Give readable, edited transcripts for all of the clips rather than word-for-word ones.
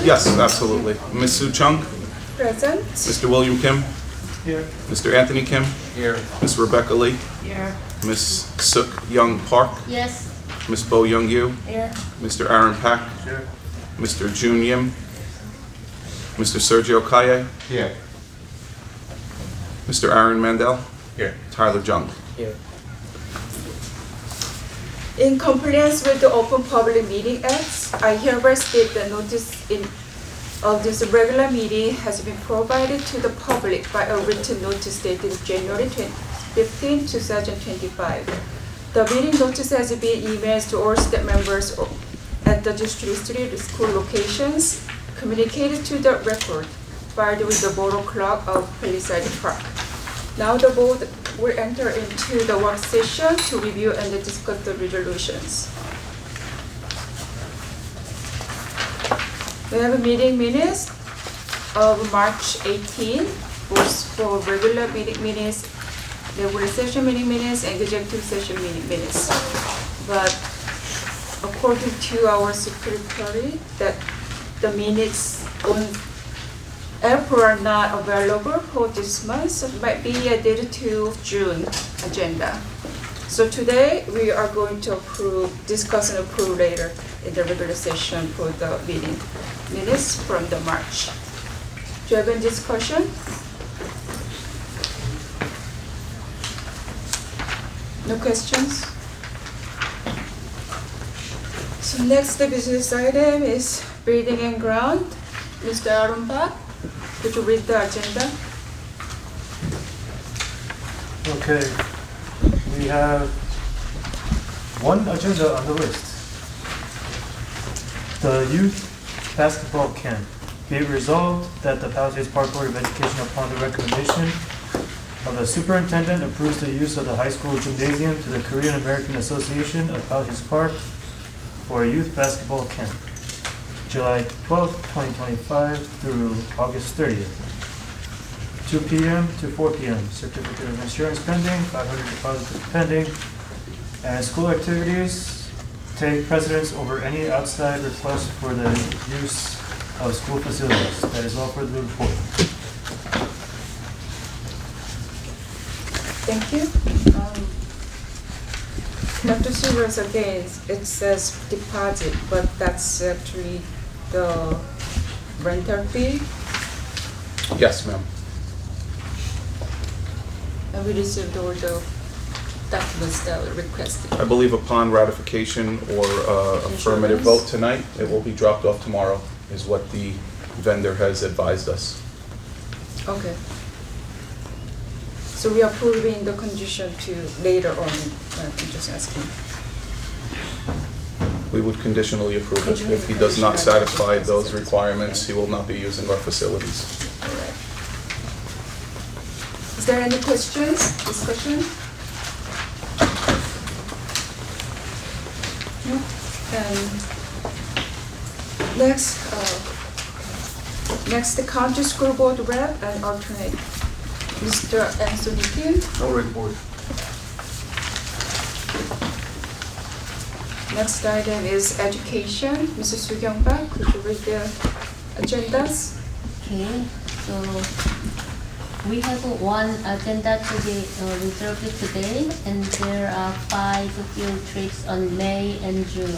Yes, absolutely. Ms. Sue Chung, Present. Mr. William Kim, Here. Mr. Anthony Kim, Here. Ms. Rebecca Lee, Here. Ms. Suk Young Park, Yes. Ms. Bo Young Yu, Here. Mr. Aaron Pack, Here. Mr. Jun Yim, Mr. Sergio Kaye, Here. Mr. Aaron Mandel, Here. Tyler Jung. Here. In compliance with the Open Public Meeting Act, I hereby state the notice of this regular meeting has been provided to the public by a written notice dated January 15, 2025. The meeting notice has been emailed to all staff members at the district school locations, communicated to the record, filed with the board clerk of Palisades Park. Now the board will enter into the work session to review and discuss the resolutions. We have a meeting minutes of March 18, both for regular meeting minutes, regular session meeting minutes, and executive session meeting minutes. But according to our secretary, that the minutes on April are not available for this month, so it might be added to June agenda. So today we are going to discuss and approve later in the regular session for the meeting minutes from the March. Do you have any discussion? No questions? So next the business item is building and ground. Mr. Aaron Park, could you read the agenda? Okay, we have one agenda on the list. The youth basketball camp. Be it resolved that the Palisades Park Board of Education, upon the recommendation of the superintendent, approves the use of the high school gymnasium to the Korean American Association of Palisades Park for a youth basketball camp, July 12th, 2025 through August 30th. 2 p.m. to 4 p.m. Certificate of insurance pending, 500 deposit pending, and school activities take precedence over any outside request for the use of school facilities. That is all for the report. Thank you. Dr. Silvers, again, it says deposit, but that's actually the rental fee, Yes, ma'am. and we received all the documents that were requested. I believe upon ratification or affirmative Insurance. vote tonight, it will be dropped off tomorrow, is what the vendor has advised us. Okay. So we are approving the condition to later on, I'm just asking. We would conditionally approve it. If he does not satisfy those requirements, he will not be using our facilities. All right. Is there any questions, discussion? No? And next, the county school board rep and alternate, Mr. Anthony Kim. No report. Next item is education. Mrs. Soo Kyung-Park, could you read the agendas? Okay, so we have one agenda to be reserved today, and there are 5 field trips on May and June.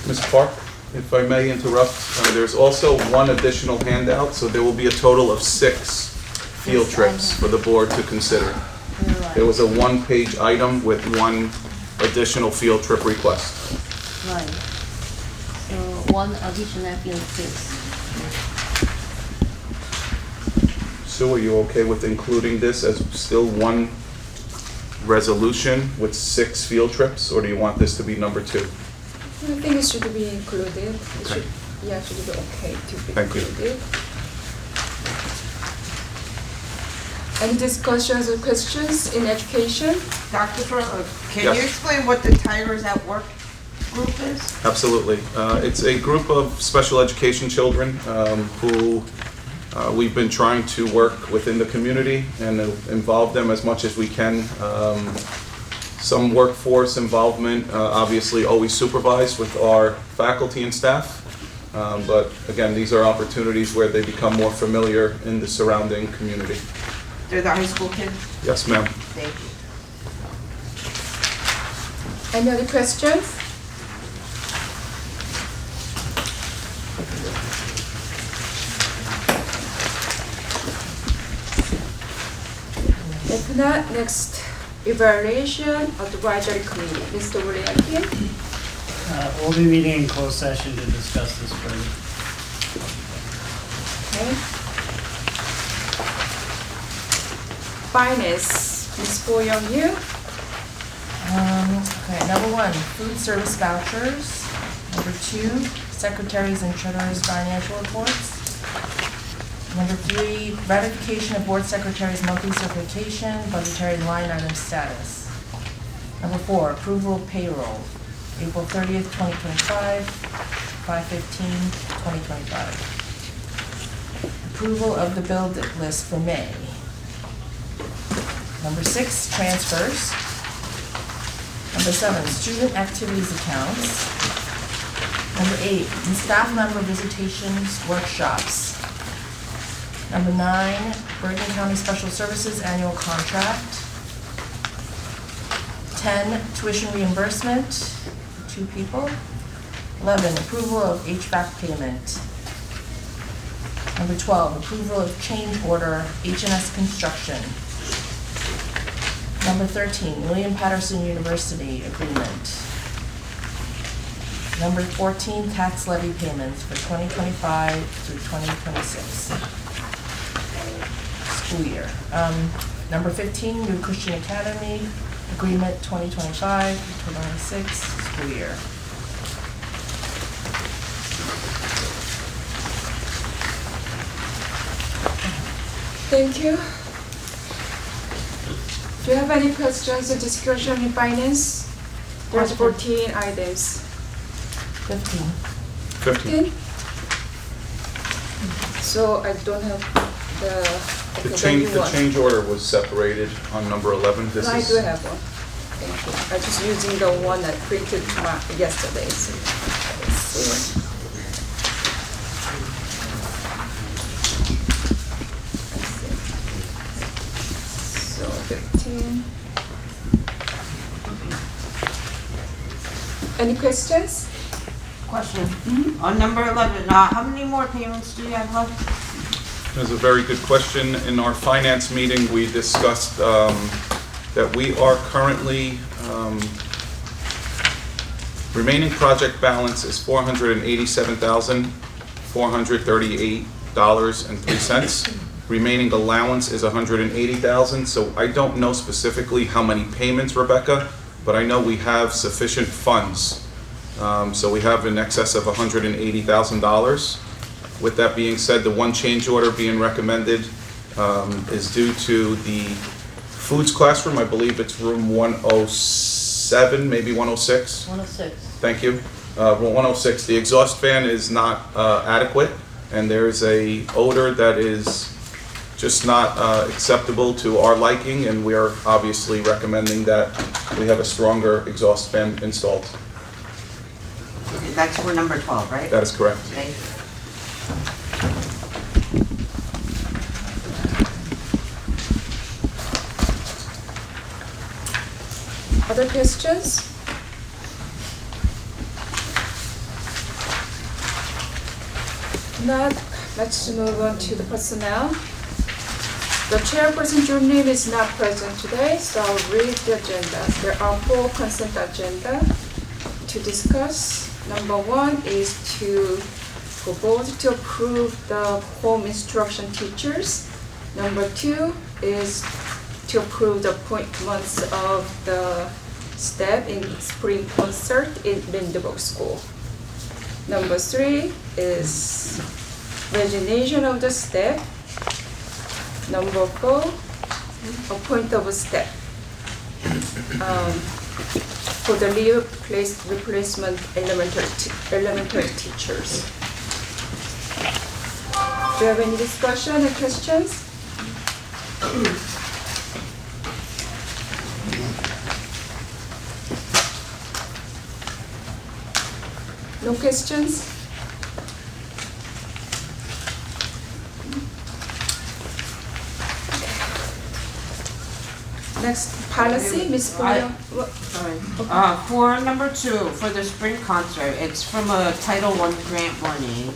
Ms. Park, if I may interrupt, there's also one additional handout, so there will be a total of 6 field Yes, I trips have. for the board to consider. Right. There was a 1-page item with 1 additional field trip request. Right. So one additional field trips. Sue, are you okay with including this as still one resolution with 6 field trips, or do you want this to be number 2? I think it should be included. It Okay. should, yeah, should be okay to be Thank you. included. Any discussions or questions in education? Dr. Furlow, can Yes. you explain what the Tigers at Work group is? Absolutely. It's a group of special education children who we've been trying to work within the community and involve them as much as we can Some workforce involvement, obviously always supervised with our faculty and staff. But again, these are opportunities where they become more familiar in the surrounding community. They're the high school kids? Yes, ma'am. Thank you. Any other questions? If not, next, evaluation advisory committee. Mr. William Kim. We'll be meeting in closed session to discuss this further. Okay. Finance, Ms. Bo Young Yu. Okay, number one, food service vouchers. Number two, secretaries and treasurers' financial reports. Number three, ratification of board secretary's monthly certification, budgetary line item status. Number four, approval of payroll, April 30th, 2025, 5/15/2025. Approval of the bill list for May. Number six, transfers. Number seven, student activities accounts. Number eight, staff member visitations, workshops. Number nine, Bergen County Special Services Annual Contract. 10, tuition reimbursement for 2 people. 11, approval of HVAC payment. Number 12, approval of change order H&S Construction. Number 13, William Patterson University Agreement. Number 14, tax levy payments for 2025 through 2026 school year. Number 15, New Christian Academy Agreement 2025 through 2026 school year. Thank you. Do you have any questions or discussion in finance? There's 14 items. 15. 15. 15? So I don't have the. The okay, change, then you the want. change order was separated on number 11. This No, I is. do have one. Thank you. I'm just using the one I printed yesterday. So let's see. So 15. Any questions? Question. On number 11, how many more payments do you have left? That's a very good question. In our finance meeting, we discussed that we are currently, remaining project balance is $487,438.03. Remaining allowance is $180,000. So I don't know specifically how many payments, Rebecca, but I know we have sufficient funds. So we have in excess of $180,000. With that being said, the one change order being recommended is due to the foods classroom. I believe it's room 107, maybe 106. 106. Thank you. Room 106, the exhaust fan is not adequate, and there is a odor that is just not acceptable to our liking, and we are obviously recommending that we have a stronger exhaust fan installed. That's for number 12, right? That is correct. Thank you. Other questions? Not, let's move on to the personnel. The chairperson, your name is not present today, so I'll read the agenda. There are 4 consent agenda to discuss. Number 1 is to propose to approve the home instruction teachers. Number 2 is to approve the appointments of the staff in spring concert in Lindbergh School. Number 3 is resignation of the staff. Number 4, appoint of staff for the replacement elementary teachers. Do you have any discussion or questions? No questions? Next, policy, Ms. Boyle. Sorry. For number 2, for the spring concert, it's from a Title I grant money.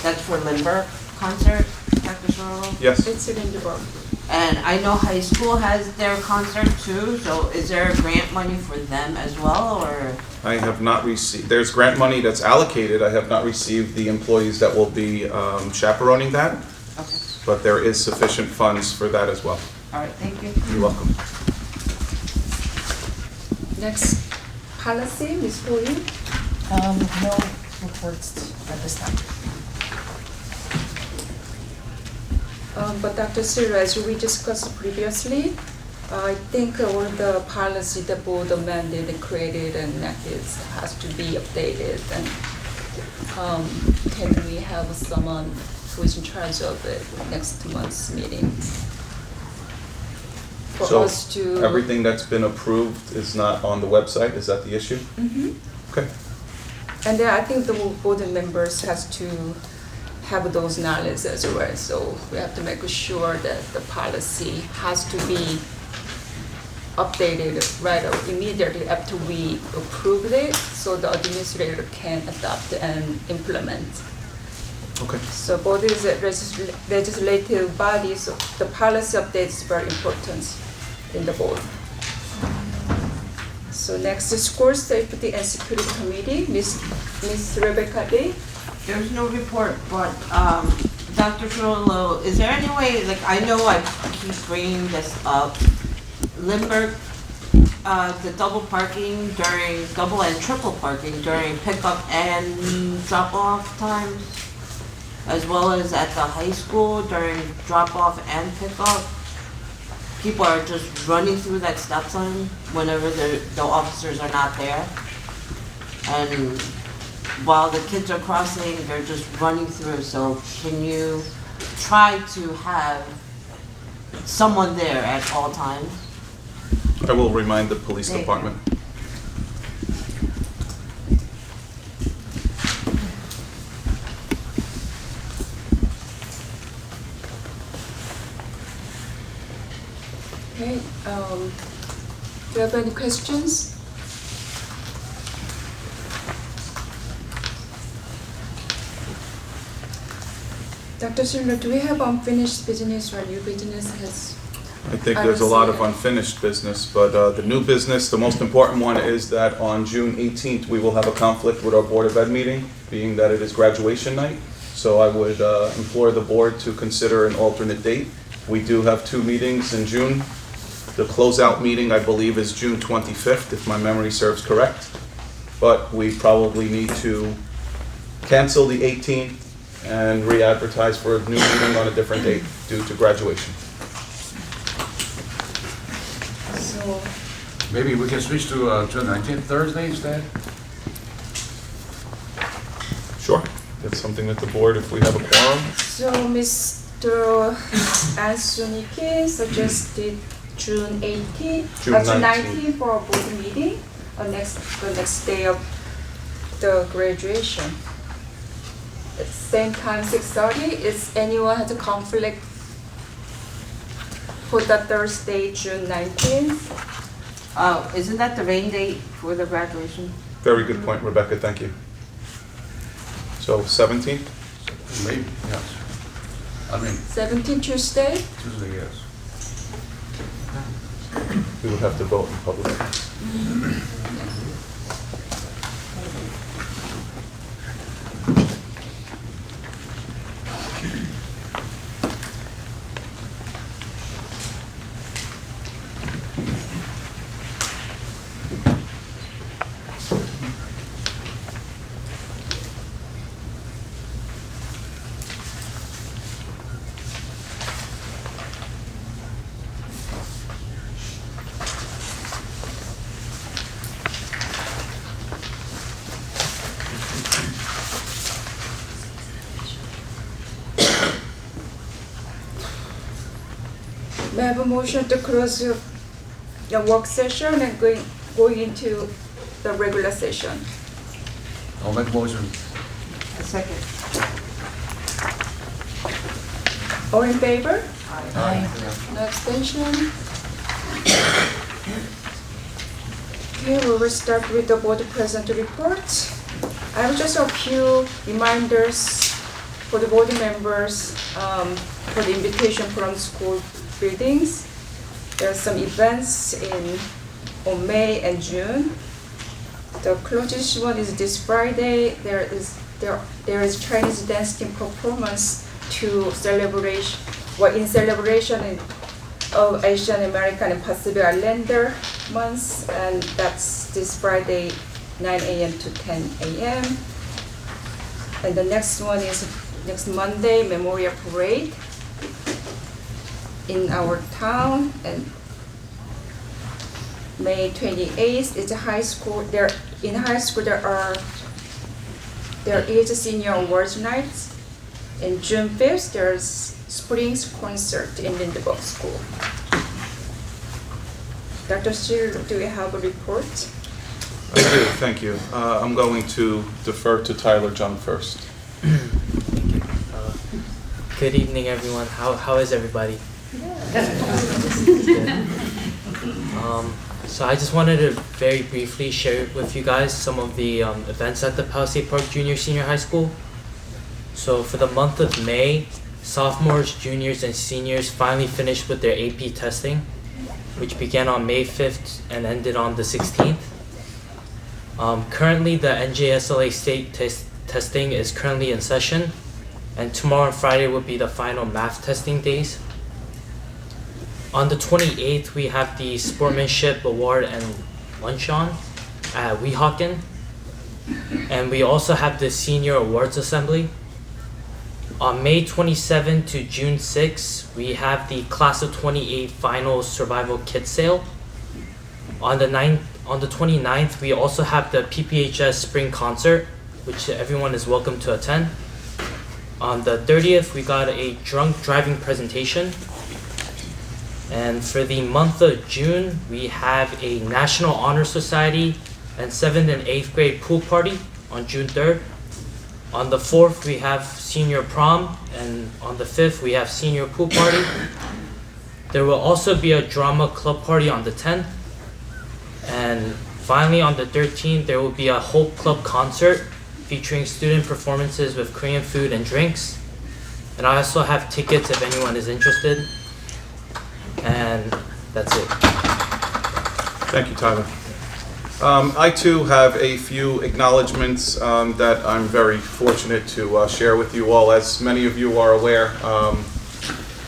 That's for Lindbergh concert, Dr. Sorrell? Yes. It's in the book. And I know high school has their concert too, so is there a grant money for them as well, or? I have not received, there's grant money that's allocated. I have not received the employees that will be chaperoning that, Okay, but there is sufficient funds for that as well. all right, thank you. You're welcome. Next, policy, Ms. Boyle. No reports at this time. But Dr. Silva, as we discussed previously, I think all the policy the board amended and created and enacted has to be updated. And can we have someone who is in charge of it next month's meeting? For So us to. everything that's been approved is not on the website, is that the issue? Mhm. Okay. And then I think the board members has to have those knowledge as well. So we have to make sure that the policy has to be updated right immediately after we approve it, so the administrator can adopt and implement. Okay. So both is a legislative body, so the policy update is very important in the board. So next is School Safety and Security Committee, Miss Rebecca Day. There's no report, but, Dr. Trullo, is there any way, like, I know I keep bringing this up, Lindbergh, the double and triple parking during pickup and drop-off times, as well as at the high school during drop-off and pickup. People are just running through that stop sign whenever the officers are not there. And while the kids are crossing, they're just running through. So can you try to have someone there at all times? I will remind the police Thank you. department. Okay, do you have any questions? Dr. Silva, do we have unfinished business or new business has? I think I there's a don't lot see of it. unfinished business, but the new business, the most important one is that on June 18th, we will have a conflict with our Board of Ed meeting, being that it is graduation night. So I would implore the board to consider an alternate date. We do have 2 meetings in June. The closeout meeting, I believe, is June 25th, if my memory serves correct. But we probably need to cancel the 18th and re-advertise for a new meeting on a different date due to graduation. So, Maybe we can switch to June 19th, Thursday instead? Sure. That's something that the board, if we have a quorum. so Mr. Anthony K suggested June 18th, June June 19th. 19th for a board meeting, the next day of the graduation. At the same time, 6:30, is anyone has a conflict for the Thursday, June 19th? Oh, isn't that the rain date for the graduation? Very good point, Rebecca, thank you. So 17th? Maybe, yes. I mean, 17th Tuesday? Tuesday, yes. We would have to vote in public. May I have a motion to close the work session and going into the regular session? I'll make a motion. A second. All in favor? Aye. No abstention? Okay, we will start with the board president report. I have just a few reminders for the board members for the invitation from school buildings. There are some events on May and June. The closest one is this Friday. There is Chinese dance team performance to celebrate, in celebration of Asian American and Pacific Islander months, and that's this Friday, 9 a.m. to 10 a.m. And the next one is next Monday, Memorial Parade in our town, and May 28th is a high school. In high school there is a senior awards night. And June 5th there's Springs concert in Lindbergh School. Dr. Steele, do you have a report? I do, thank you. I'm going to defer to Tyler Jung first. Thank you. Good evening, everyone. How is everybody? Good. So I just wanted to very briefly share with you guys some of the events at the Palisades Park Junior Senior High School. So for the month of May, sophomores, juniors, and seniors finally finished with their AP testing, which began on May 5th and ended on the 16th. Currently, the NJSLA state testing is currently in session, and tomorrow and Friday will be the final math testing days. On the 28th, we have the Sportsmanship Award and Luncheon at Weehawken, and we also have the Senior Awards Assembly. On May 27 to June 6, we have the Class of 28 Final Survival Kit Sale. On the 29th, we also have the PPHS Spring Concert, which everyone is welcome to attend. On the 30th, we got a drunk driving presentation. And for the month of June, we have a National Honor Society and 7th and 8th grade pool party on June 3rd. On the 4th, we have senior prom, and on the 5th, we have senior pool party. There will also be a drama club party on the 10th. And finally, on the 13th, there will be a Hope Club concert featuring student performances with Korean food and drinks. And I also have tickets if anyone is interested. And that's it. Thank you, Tyler. I too have a few acknowledgements that I'm very fortunate to share with you all. As many of you are aware,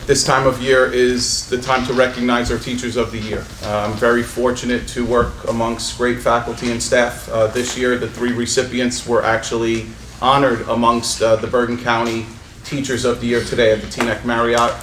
this time of year is the time to recognize our Teachers of the Year. I'm very fortunate to work amongst great faculty and staff. This year, the 3 recipients were actually honored amongst the Bergen County Teachers of the Year today at the Teaneck Marriott.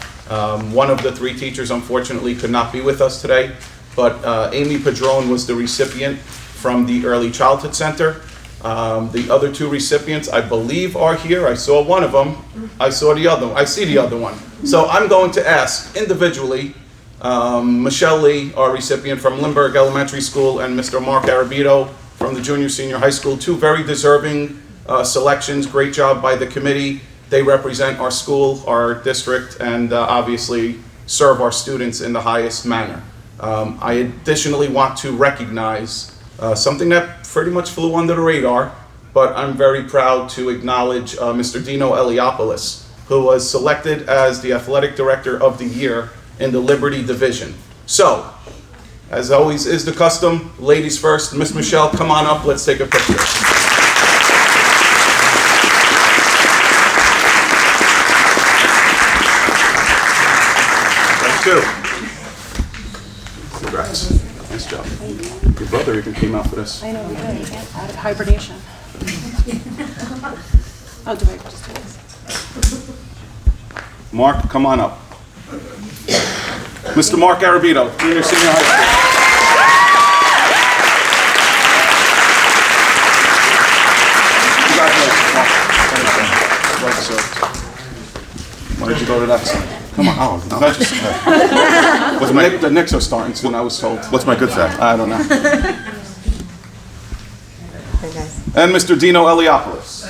One of the 3 teachers, unfortunately, could not be with us today, but Amy Padron was the recipient from the Early Childhood Center. The other 2 recipients, I believe, are here. I saw one of them. I see the other one. So I'm going to ask individually, Michelle Lee, our recipient from Lindbergh Elementary School, and Mr. Mark Arabito from the Junior Senior High School, 2 very deserving selections. Great job by the committee. They represent our school, our district, and obviously serve our students in the highest manner. I additionally want to recognize something that pretty much flew under the radar, but I'm very proud to acknowledge Mr. Dino Eliopoulos, who was selected as the Athletic Director of the Year in the Liberty Division. So, as always is the custom, ladies first. Miss Michelle, come on up, let's take a picture. Congrats. Nice job. Your brother even came out for this. I know, we did. Out of hibernation. Oh, do I just do this? Mark, come on up. Mr. Mark Arabito, Junior Senior High School. Congratulations, Mark. Why did you go to that side? Come on, oh, no. That's just, the Knicks are starting soon, I was told. What's my good side? I don't know. Okay, guys. And Mr. Dino Eliopoulos.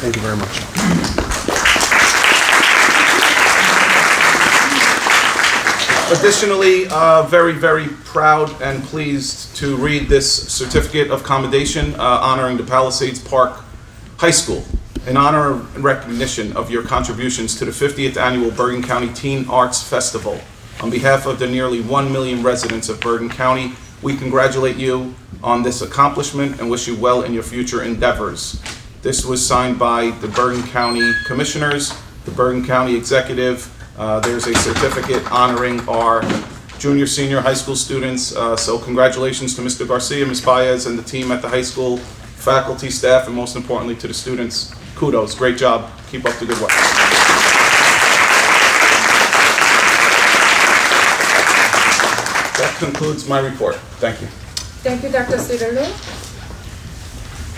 Thank you very much. Additionally, very, very proud and pleased to read this certificate of commendation honoring the Palisades Park High School in honor and recognition of your contributions to the 50th Annual Bergen County Teen Arts Festival. On behalf of the nearly 1 million residents of Bergen County, we congratulate you on this accomplishment and wish you well in your future endeavors. This was signed by the Bergen County Commissioners, the Bergen County Executive. There's a certificate honoring our junior, senior high school students. So congratulations to Mr. Garcia, Ms. Baez, and the team at the high school, faculty, staff, and most importantly to the students. Kudos, great job. Keep up the good work. That concludes my report. Thank you. Thank you, Dr. Cirillo.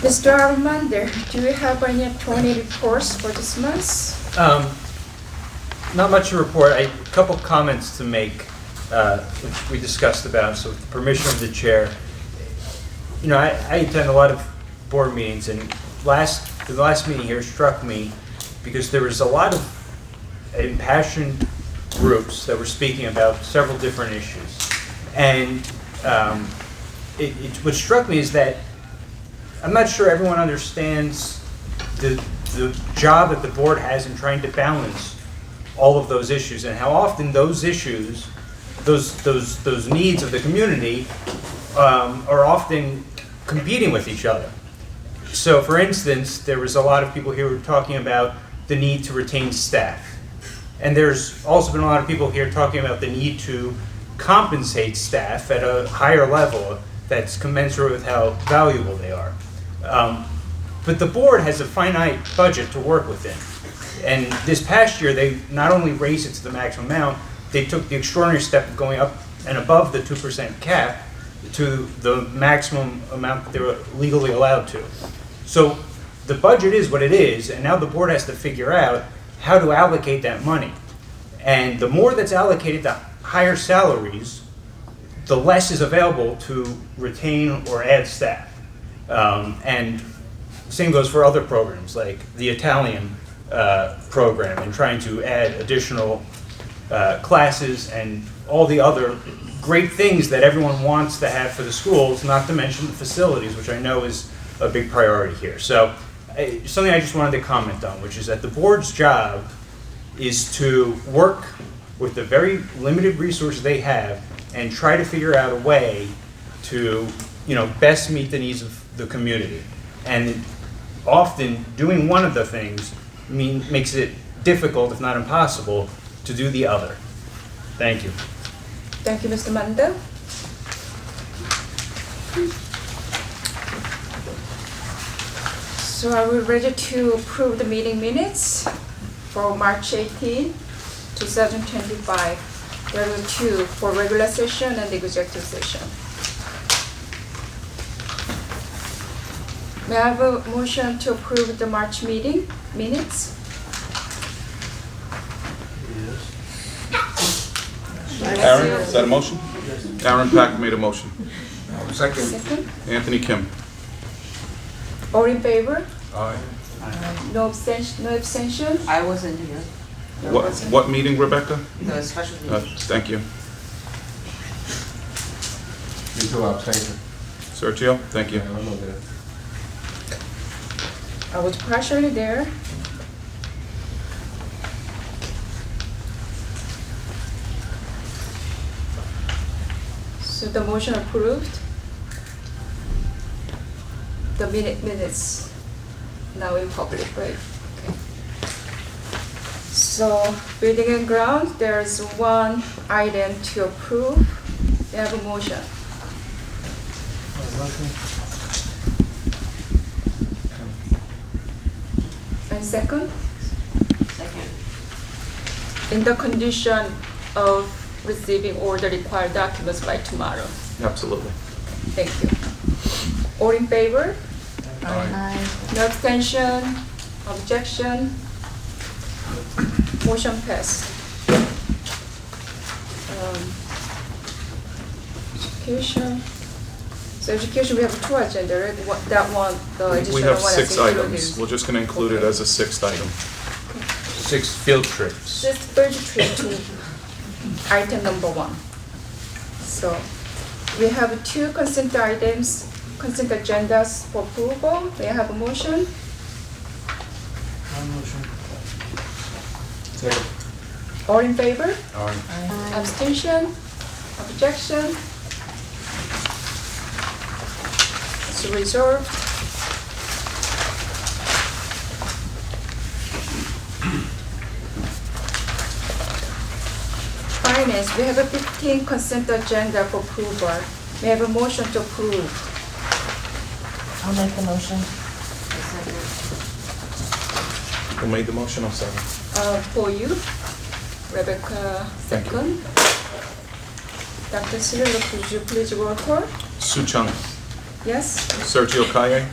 Mr. Armander, do you have any attorney reports for this month? Not much to report. A couple comments to make, which we discussed about. So, with the permission of the chair, you know, I attend a lot of board meetings, and the last meeting here struck me because there was a lot of impassioned groups that were speaking about several different issues, and what struck me is that I'm not sure everyone understands the job that the board has in trying to balance all of those issues, and how often those issues, those needs of the community are often competing with each other. So, for instance, there was a lot of people here who were talking about the need to retain staff, and there's also been a lot of people here talking about the need to compensate staff at a higher level that's commensurate with how valuable they are. But the board has a finite budget to work within. And this past year, they not only raised it to the maximum amount, they took the extraordinary step of going up and above the 2% cap to the maximum amount that they were legally allowed to. So the budget is what it is, and now the board has to figure out how to allocate that money. And the more that's allocated to higher salaries, the less is available to retain or add staff. And same goes for other programs like the Italian program, and trying to add additional classes and all the other great things that everyone wants to have for the schools, not to mention the facilities, which I know is a big priority here. So something I just wanted to comment on, which is that the board's job is to work with the very limited resources they have and try to figure out a way to, you know, best meet the needs of the community. And often doing one of the things makes it difficult, if not impossible, to do the other. Thank you. Thank you, Mr. Manda. So are we ready to approve the meeting minutes for March 18, 2025? There were two for regular session and executive session. May I have a motion to approve the March meeting minutes? Aaron, is that a motion? Aaron Pack made a motion. Second. Second. Anthony Kim. All in favor? Aye. No abstention? No abstention? I wasn't here, What meeting, Rebecca? the special meeting. Thank you. Me too, abstention. Sergio, thank you. Yeah, I'm not there. I was partially there. So the motion approved. The minutes now in public, right? Okay. So building and ground, there's one item to approve. They have a motion. And second? Second. In the condition of receiving all the required documents by tomorrow. Absolutely. Thank you. All in favor? Aye. No abstention, objection, motion passed. Education. So education, we have two agenda, right? That one, the We additional have one is 6 included. items. We're just gonna include it as a 6th item. 6 field trips. Just 33 to item number 1. So we have 2 consent items, consent agendas for approval. May I have a motion? motion. All in favor? Aye. Abstention? Objection? So reserved. Finance, we have a 15 consent agenda for approval. May I have a motion to approve? I'll make the motion. Who made the motion? I'm sorry. For you, Rebecca, Thank you. second. Dr. Cirillo, could you please roll call? Sue Chung, Yes? Sergio Kaye,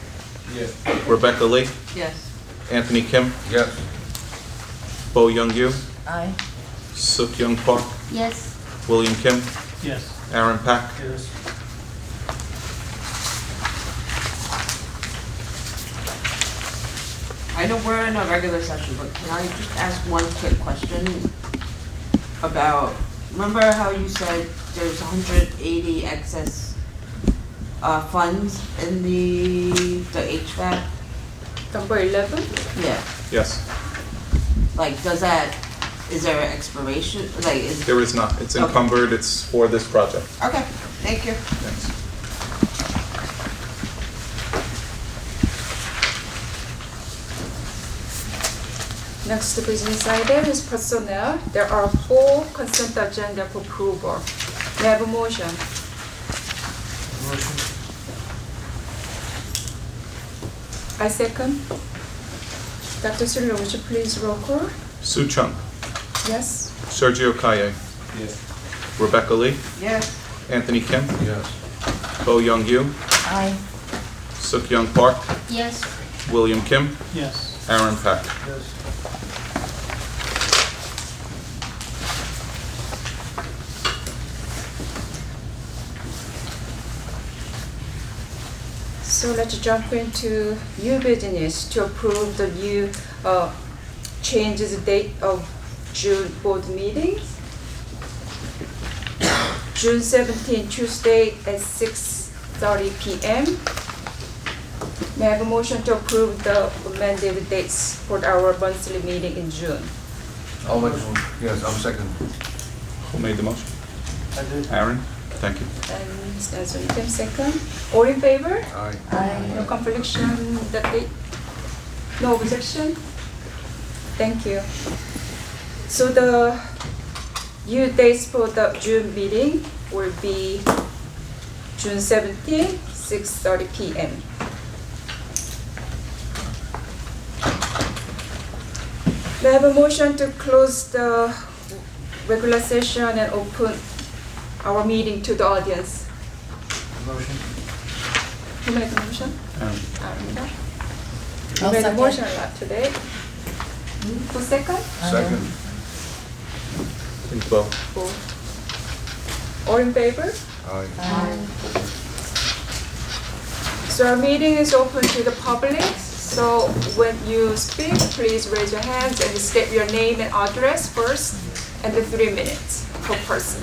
Yes. Rebecca Lee, Yes. Anthony Kim, Yes. Bo Young-yu, Aye. Suk Young Park, Yes. William Kim, Yes. Aaron Pack. Yes. I know we're in a regular session, but can I just ask one quick question about, remember how you said there's 180 excess funds in the HVAC? Number 11? Yeah, Yes, like, does that, is there an expiration, like, is, there is not. It's Okay. encumbered. It's for this project. okay, thank you. Thanks. Next business item is personnel. There are 4 consent agenda for approval. May I have a motion? Motion. I second. Dr. Cirillo, would you please roll call? Sue Chung, Yes? Sergio Kaye, Yes. Rebecca Lee, Yes. Anthony Kim, Yes. Bo Young-yu, Aye. Suk Young Park, Yes. William Kim, Yes. Aaron Pack. Yes. So let's jump into new business to approve the new changes date of June board meetings. June 17, Tuesday at 6:30 p.m. May I have a motion to approve the amended dates for our monthly meeting in June? I'll make, yes, I'm second. Who made the motion? I did. Aaron? Thank you. And Mr. Anthony Kim second. All in favor? Aye. No confliction that date? No objection? Thank you. So the new dates for the June meeting will be June 17, 6:30 p.m. May I have a motion to close the regular session and open our meeting to the audience? Motion. Who made the motion? Aaron. Arunda. You I'll made the second. motion a lot today. Who second? Second. I think Bo. Who? All in favor? Aye. Aye. So our meeting is open to the public. So when you speak, please raise your hands and state your name and address first, and the 3 minutes per person.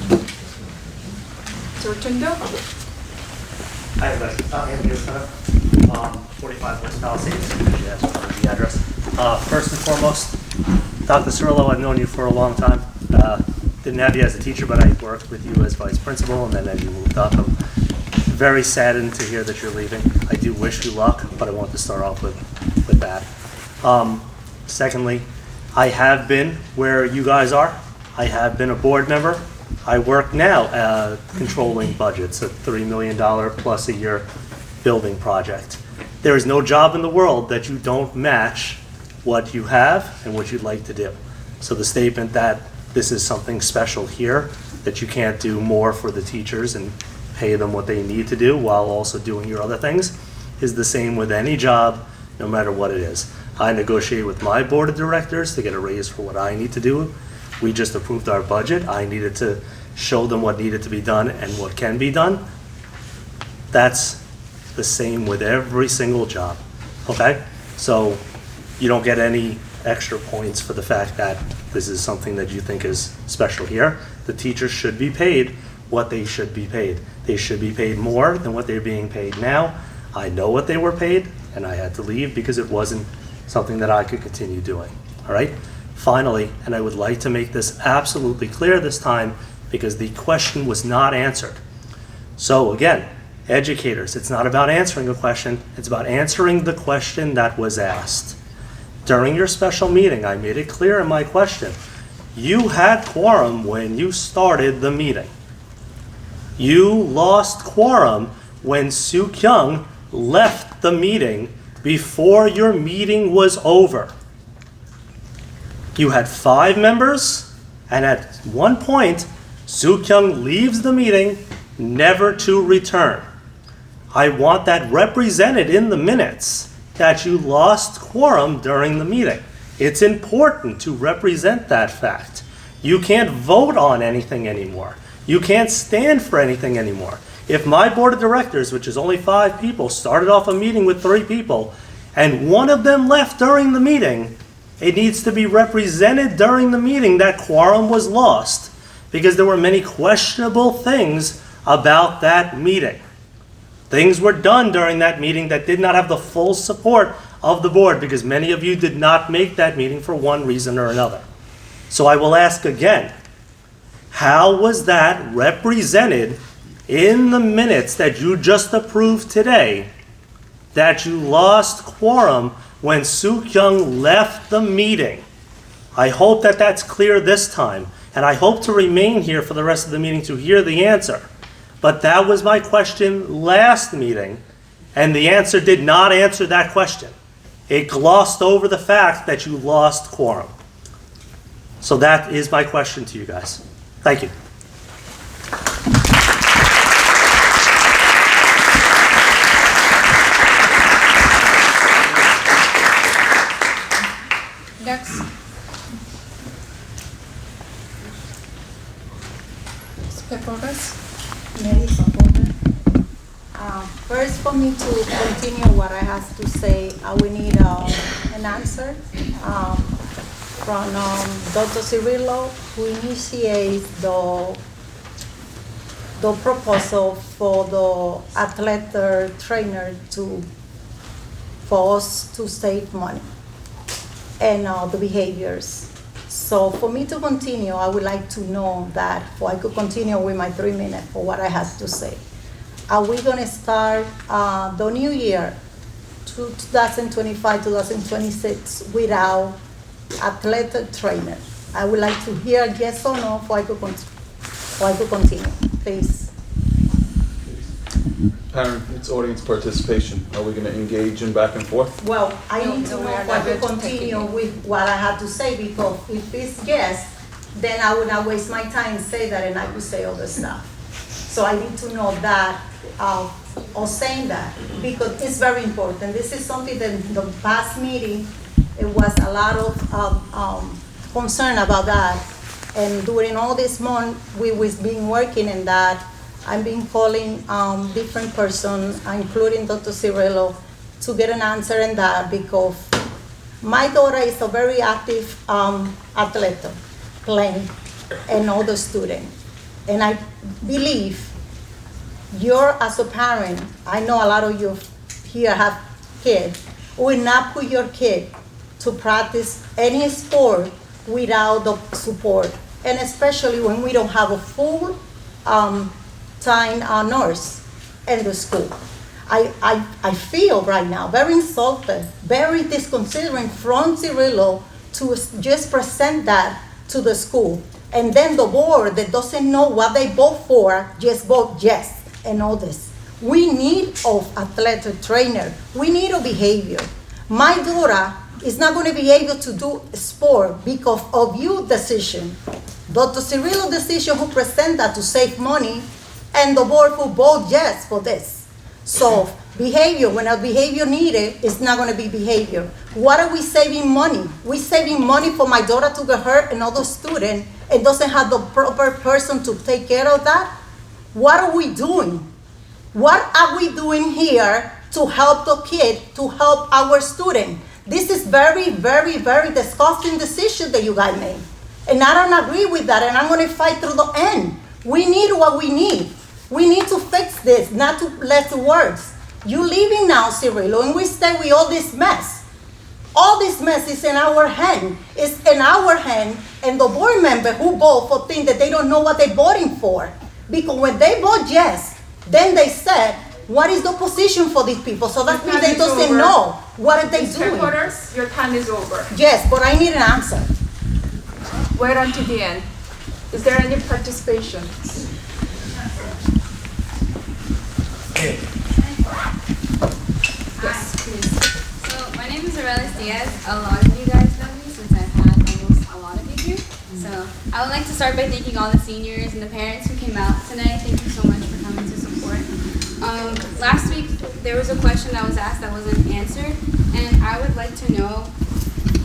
So Tundo? Hi, everybody. Anthony O'Connor, 45 West Palisades, that's the address. First and foremost, Dr. Cirillo, I've known you for a long time. Didn't have you as a teacher, but I worked with you as vice principal, and then as you moved up, I'm very saddened to hear that you're leaving. I do wish you luck, but I want to start off with that. Secondly, I have been where you guys are. I have been a board member. I work now controlling budgets, a $3 million plus a year building project. There is no job in the world that you don't match what you have and what you'd like to do. So the statement that this is something special here, that you can't do more for the teachers and pay them what they need to do while also doing your other things, is the same with any job, no matter what it is. I negotiate with my board of directors to get a raise for what I need to do. We just approved our budget. I needed to show them what needed to be done and what can be done. That's the same with every single job, okay? So you don't get any extra points for the fact that this is something that you think is special here. The teachers should be paid what they should be paid. They should be paid more than what they're being paid now. I know what they were paid, and I had to leave because it wasn't something that I could continue doing, all right? Finally, and I would like to make this absolutely clear this time because the question was not answered. So again, educators, it's not about answering a question, it's about answering the question that was asked. During your special meeting, I made it clear in my question, you had quorum when you started the meeting. You lost quorum when Soo Kyung left the meeting before your meeting was over. You had 5 members, and at one point, Soo Kyung leaves the meeting, never to return. I want that represented in the minutes that you lost quorum during the meeting. It's important to represent that fact. You can't vote on anything anymore. You can't stand for anything anymore. If my board of directors, which is only 5 people, started off a meeting with 3 people, and one of them left during the meeting, it needs to be represented during the meeting that quorum was lost because there were many questionable things about that meeting. Things were done during that meeting that did not have the full support of the board because many of you did not make that meeting for one reason or another. So I will ask again, how was that represented in the minutes that you just approved today that you lost quorum when Soo Kyung left the meeting? I hope that that's clear this time, and I hope to remain here for the rest of the meeting to hear the answer. But that was my question last meeting, and the answer did not answer that question. It glossed over the fact that you lost quorum. So that is my question to you guys. Thank you. Next. Speakers. First, for me to continue what I have to say, we need an answer from Dr. Cirillo, who initiates the proposal for the athletic trainer for us to save money and the behaviors. So for me to continue, I would like to know that, so I could continue with my 3 minutes for what I have to say. Are we going to start the new year, 2025, 2026, without athletic trainer? I would like to hear yes or no before I could continue, please. Parent, it's audience participation. Are we going to engage in back and forth? Well, I need to No, know we are if I not could taking continue it. with what I have to say, because if it's yes, then I would not waste my time and say that, and I could say other stuff. So I need to know that, or saying that, because it's very important. This is something that in the past meeting, it was a lot of concern about that. And during all this month, we was been working in that. I've been calling different persons, including Dr. Cirillo, to get an answer in that, because my daughter is a very active athlete, playing, and other student. And I believe you're, as a parent, I know a lot of you here have kids, will not put your kid to practice any sport without the support, and especially when we don't have a full time nurse in the school. I feel right now very insulted, very disconcerting from Cirillo to just present that to the school. And then the board that doesn't know what they vote for, just vote yes and all this. We need of athletic trainer. We need a behavior. My daughter is not going to be able to do sport because of your decision. Dr. Cirillo's decision who present that to save money, and the board who vote yes for this. So Behavior, when a behavior needed, it's not gonna be behavior. What are we saving money? We saving money for my daughter to get hurt, another student, and doesn't have the proper person to take care of that? What are we doing? What are we doing here to help the kid, to help our student? This is very, very, very disgusting decision that you guys made. And I don't agree with that, and I'm gonna fight through the end. We need what we need. We need to fix this, not to let it worse. You leaving now, Cirillo, and we stay with all this mess. All this mess is in our hand. It's in our hand, and the board member who vote for things that they don't know what they're voting for. Because when they vote yes, then they said, what is the position for these people? So that means they doesn't know what are they doing. Headquarters, your time is over. Yes, but I need an answer. Wait until the end. Is there any participation? Yes, please. So my name is Aurelis Diaz. A lot of you guys know me since I've had almost a lot of you here. So I would like to start by thanking all the seniors and the parents who came out tonight. Thank you so much for coming to support. Last week there was a question that was asked that wasn't answered, and I would like to know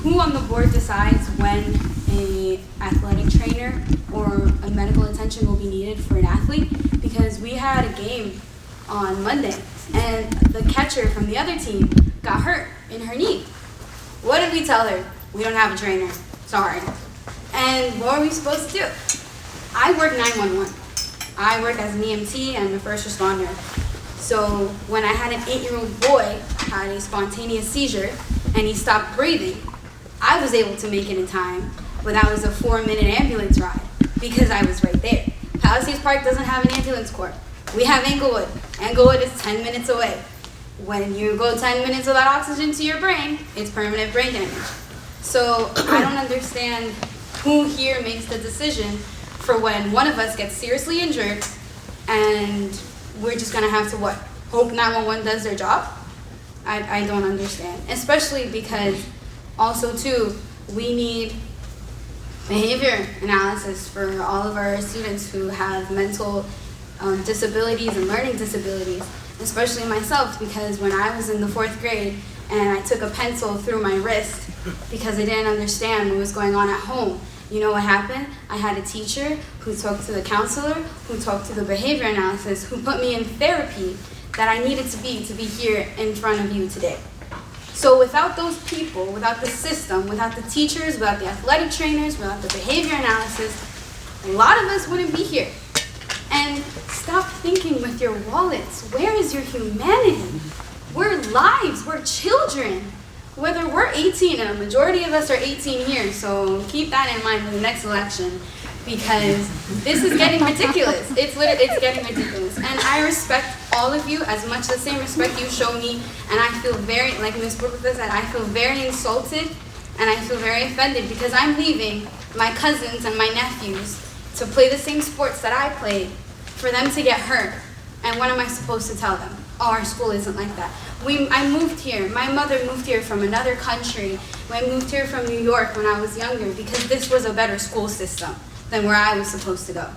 who on the board decides when a athletic trainer or a medical attention will be needed for an athlete, because we had a game on Monday and the catcher from the other team got hurt in her knee. What did we tell her? We don't have a trainer. Sorry. And what were we supposed to do? I work 911. I work as an EMT and a first responder. So when I had an 8-year-old boy had a spontaneous seizure and he stopped breathing, I was able to make it in time, but that was a 4-minute ambulance ride because I was right there. Palisades Park doesn't have an ambulance corps. We have Englewood. Englewood is 10 minutes away. When you go 10 minutes without oxygen to your brain, it's permanent brain damage. So I don't understand who here makes the decision for when one of us gets seriously injured and we're just gonna have to what? Hope 911 does their job? I don't understand. Especially because also too, we need behavior analysis for all of our students who have mental disabilities and learning disabilities, especially myself, because when I was in the 4th grade and I took a pencil through my wrist because I didn't understand what was going on at home, you know what happened? I had a teacher who talked to the counselor, who talked to the behavior analysis, who put me in therapy that I needed to be here in front of you today. So without those people, without the system, without the teachers, without the athletic trainers, without the behavior analysis, a lot of us wouldn't be here. And stop thinking with your wallets. Where is your humanity? We're lives, we're children. Whether we're 18, and a majority of us are 18 here, so keep that in mind for the next election, because this is getting ridiculous. It's getting ridiculous. And I respect all of you as much the same respect you show me, and I feel very, like Ms. Brooke said, I feel very insulted, and I feel very offended, because I'm leaving my cousins and my nephews to play the same sports that I played, for them to get hurt. And what am I supposed to tell them? Oh, our school isn't like that. I moved here. My mother moved here from another country. I moved here from New York when I was younger because this was a better school system than where I was supposed to go.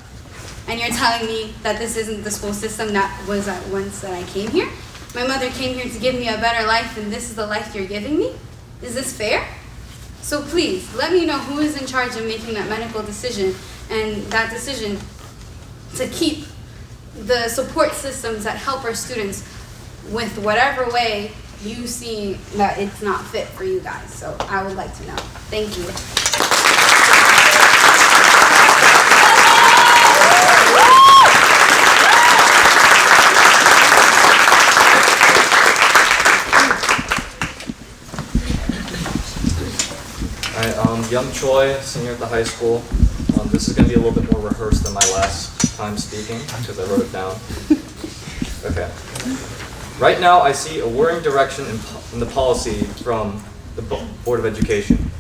And you're telling me that this isn't the school system that was at once that I came here? My mother came here to give me a better life, and this is the life you're giving me? Is this fair? So please, let me know who is in charge of making that medical decision, and that decision to keep the support systems that help our students with whatever way you see that it's not fit for you guys. So I would like to know. Thank you. Hi, Young Choi, senior at the high school. This is going to be a little bit more rehearsed than my last time speaking because I wrote it down. Okay. Right now, I see a worrying direction in the policy from the Board of Education.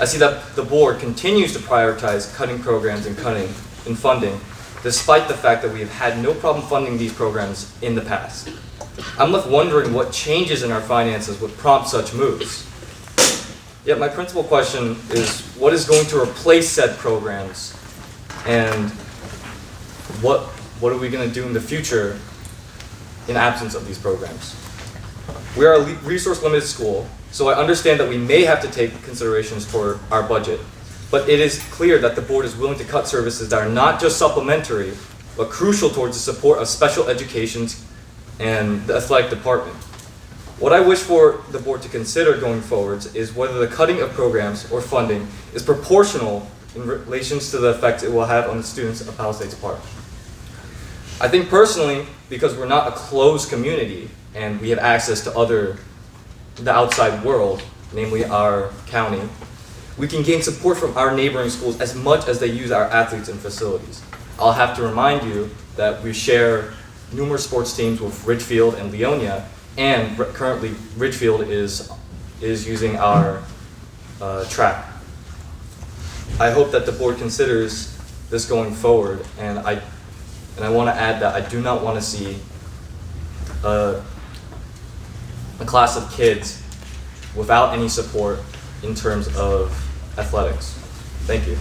I see that the board continues to prioritize cutting programs and cutting in funding, despite the fact that we have had no problem funding these programs in the past. I'm left wondering what changes in our finances would prompt such moves. Yet my principal question is, what is going to replace said programs, and what are we going to do in the future in absence of these programs. We are a resource-limited school, so I understand that we may have to take considerations toward our budget, but it is clear that the board is willing to cut services that are not just supplementary, but crucial towards the support of special education and the athletic department. What I wish for the board to consider going forward is whether the cutting of programs or funding is proportional in relation to the effect it will have on the students of Palisades Park. I think personally, because we're not a closed community and we have access to the outside world, namely our county, we can gain support from our neighboring schools as much as they use our athletes and facilities. I'll have to remind you that we share numerous sports teams with Ridgefield and Leonia, and currently Ridgefield is using our track. I hope that the board considers this going forward, and I want to add that I do not want to see a class of kids without any support in terms of athletics. Thank you.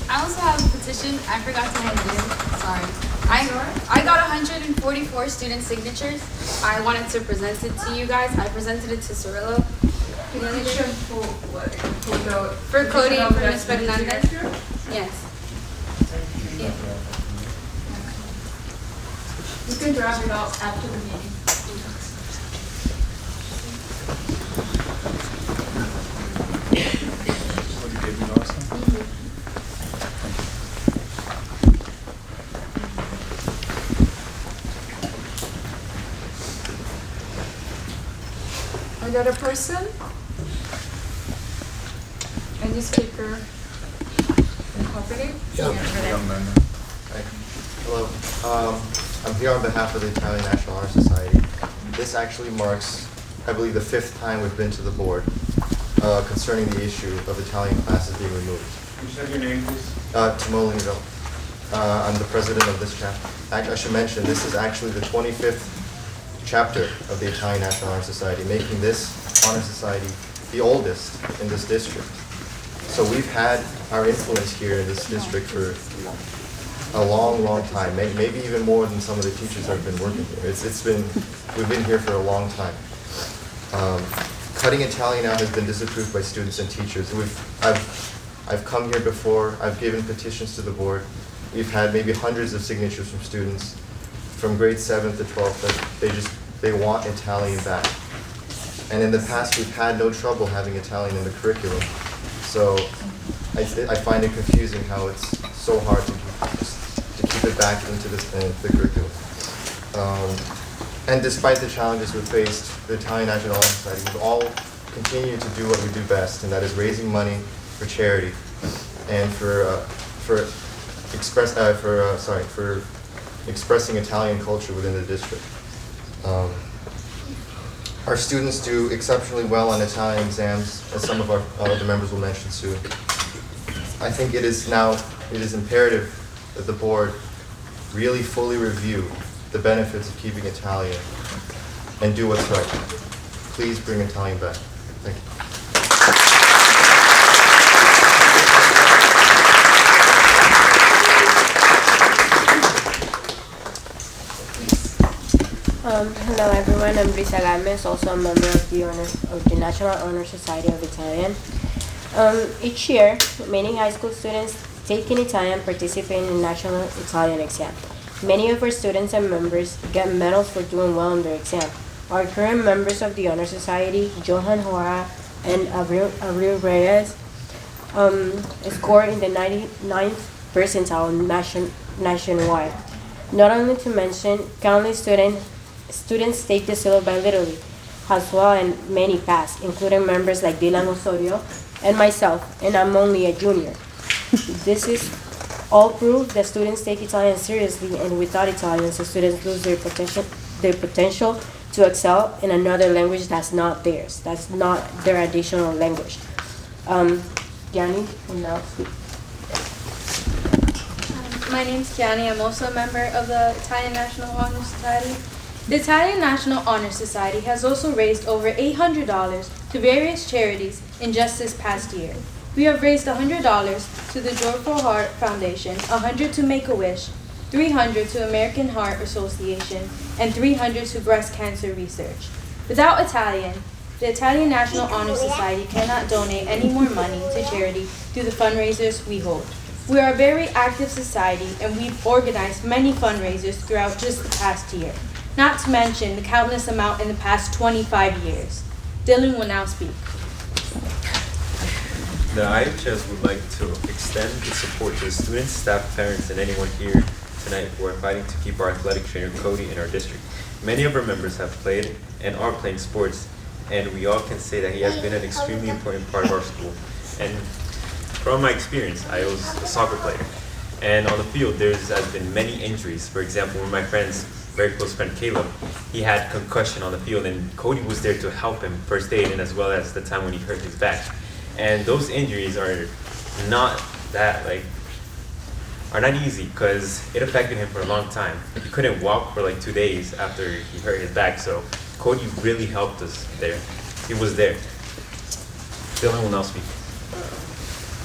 I also have a petition. I forgot to hand it in. Sorry. I got 144 student signatures. I wanted to present it to you guys. I presented it to Cirillo. For Cody and for Ms. Fernandez. Yes. Yeah. You can drop it off after the meeting. Another person? Any speaker? Incorporated? Hello. I'm here on behalf of the Italian National Honor Society. This actually marks, I believe, the 5th time we've been to the board concerning the issue of Italian classes being removed. Can you say your name, please? Timo Lineville. I'm the president of this chapter. I should mention, this is actually the 25th chapter of the Italian National Honor Society, making this honor society the oldest in this district. So we've had our influence here in this district for a long, long time, maybe even more than some of the teachers that have been working here. We've been here for a long time. Cutting Italian out has been disapproved by students and teachers. I've come here before, I've given petitions to the board. We've had maybe hundreds of signatures from students from grade 7th to 12th that they want Italian back. And in the past, we've had no trouble having Italian in the curriculum. So I find it confusing how it's so hard to keep it back into the curriculum. And despite the challenges we faced, the Italian National Honor Society, we've all continued to do what we do best, and that is raising money for charity and for expressing Italian culture within the district. Our students do exceptionally well on Italian exams, as some of our other members will mention soon. I think it is imperative that the board really fully review the benefits of keeping Italian and do what's right. Please bring Italian back. Thank you. Hello everyone, I'm Brisa Gomez, also a member of the National Honor Society of Italian. Each year, many high school students taking Italian participate in the National Italian exam. Many of our students and members get medals for doing well in their exam. Our current members of the Honor Society, Johan Hora and Abril Reyes, scored in the 99th percentile nationwide. Not only to mention, countless students take the seal by literally, as well, and many pass, including members like Dylan Osorio and myself, and I'm only a junior. This is all proof that students take Italian seriously, and without Italian, so students lose their potential to excel in another language that's not theirs, that's not their additional language. Gianni will now speak. My name's Kiani. I'm also a member of the Italian National Honor Society. The Italian National Honor Society has also raised over $800 to various charities in just this past year. We have raised $100 to the Joyful Heart Foundation, $100 to Make-A-Wish, $300 to American Heart Association, and $300 to breast cancer research. Without the Italian National Honor Society cannot donate any more money to charity through the fundraisers we hold. We are a very active society, and we've organized many fundraisers throughout just the past year, not to mention the countless amount in the past 25 years. Dylan will now speak. The IHS would like to extend its support to the students, staff, parents, and anyone here tonight who are fighting to keep our athletic trainer Cody in our district. Many of our members have played and are playing sports, and we all can say that he has been an extremely important part of our school. And from my experience, I was a soccer player, and on the field there has been many injuries. For example, one of my friends, very close friend Caleb, he had concussion on the field, and Cody was there to help him first aid, and as well as the time when he hurt his back. And those injuries are not easy because it affected him for a long time. He couldn't walk for like 2 days after he hurt his back, so Cody really helped us there. He was there. Dylan will now speak.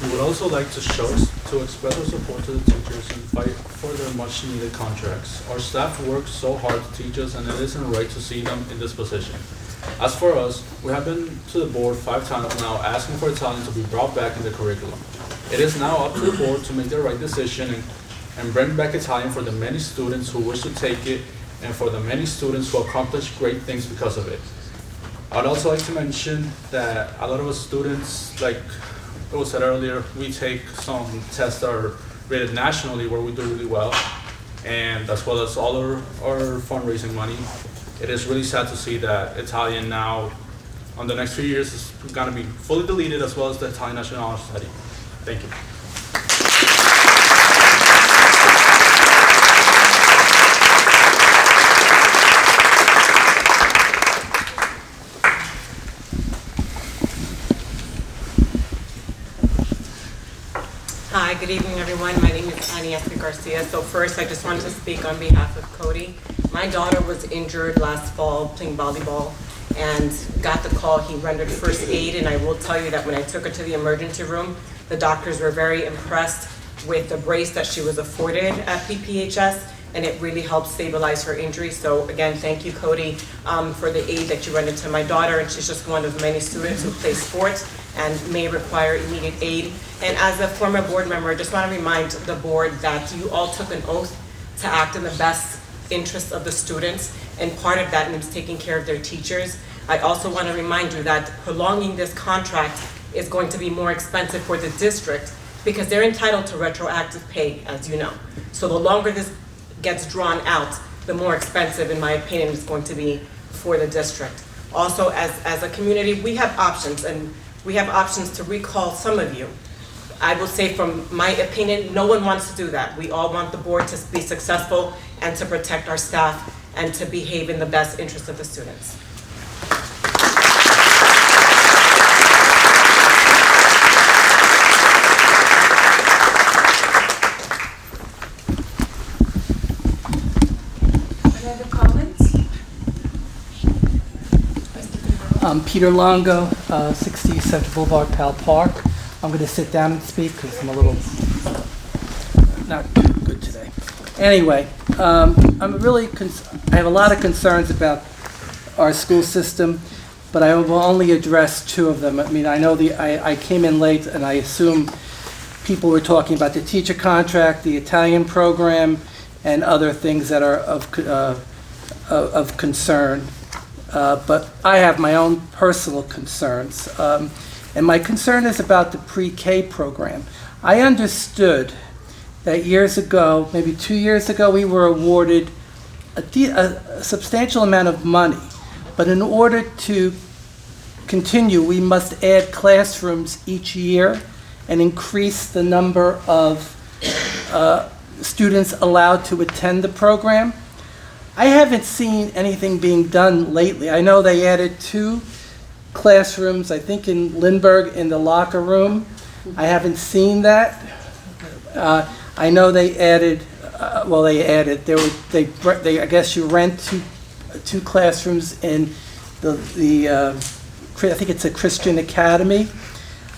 We would also like to express our support to the teachers and fight for their much needed contracts. Our staff works so hard to teach us, and it isn't right to see them in this position. As for us, we have been to the board 5 times now asking for Italian to be brought back in the curriculum. It is now up to the board to make the right decision and bring back Italian for the many students who wish to take it and for the many students who accomplish great things because of it. I'd also like to mention that a lot of us students, like it was said earlier, we take some tests that are rated nationally where we do really well, and as well as all our fundraising money. It is really sad to see that Italian now, on the next few years, is going to be fully deleted, as well as the Italian National Honor Society. Thank you. Hi, good evening, everyone. My name is Aniesta Garcia. So first, I just wanted to speak on behalf of Cody. My daughter was injured last fall playing volleyball and got the call. He rendered first aid, and I will tell you that when I took her to the emergency room, the doctors were very impressed with the brace that she was afforded at PPHS, and it really helped stabilize her injury. So again, thank you, Cody, for the aid that you rendered to my daughter, and she's just one of many students who play sports and may require immediate aid. And as a former board member, I just want to remind the board that you all took an oath to act in the best interest of the students, and part of that means taking care of their teachers. I also want to remind you that prolonging this contract is going to be more expensive for the district because they're entitled to retroactive pay, as you know. So the longer this gets drawn out, the more expensive, in my opinion, it's going to be for the district. Also, as a community, we have options, and we have options to recall some of you. I will say, from my opinion, no one wants to do that. We all want the board to be successful and to protect our staff and to behave in the best interest of the students. Any other comments? Peter Longo, 60 Central Boulevard, Pal Park. I'm going to sit down and speak because I'm a little not good today. Anyway, I have a lot of concerns about our school system, but I will only address 2 of them. I mean, I know I came in late, and I assume people were talking about the teacher contract, the Italian program, and other things that are of concern. But I have my own personal concerns. And my concern is about the pre-K program. I understood that years ago, maybe 2 years ago, we were awarded a substantial amount of money. But in order to continue, we must add classrooms each year and increase the number of students allowed to attend the program. I haven't seen anything being done lately. I know they added 2 classrooms, I think in Lindbergh, in the locker room. I haven't seen that. I know they added, I guess you rent 2 classrooms in I think it's a Christian academy.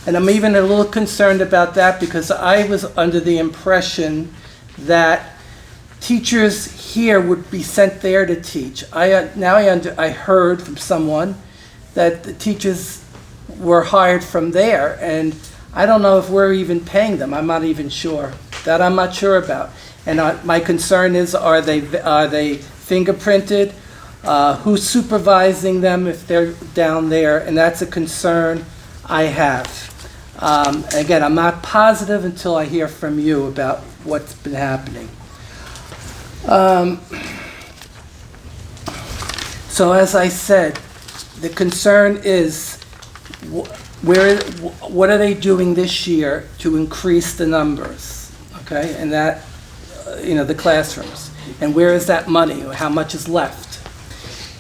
And I'm even a little concerned about that because I was under the impression that teachers here would be sent there to teach. I heard from someone that the teachers were hired from there, and I don't know if we're even paying them. I'm not even sure. That I'm not sure about. And my concern is, are they fingerprinted? Who's supervising them if they're down there? And that's a concern I have. Again, I'm not positive until I hear from you about what's been happening. So as I said, the concern is what are they doing this year to increase the numbers, okay, and that, the classrooms, and where is that money, or how much is left?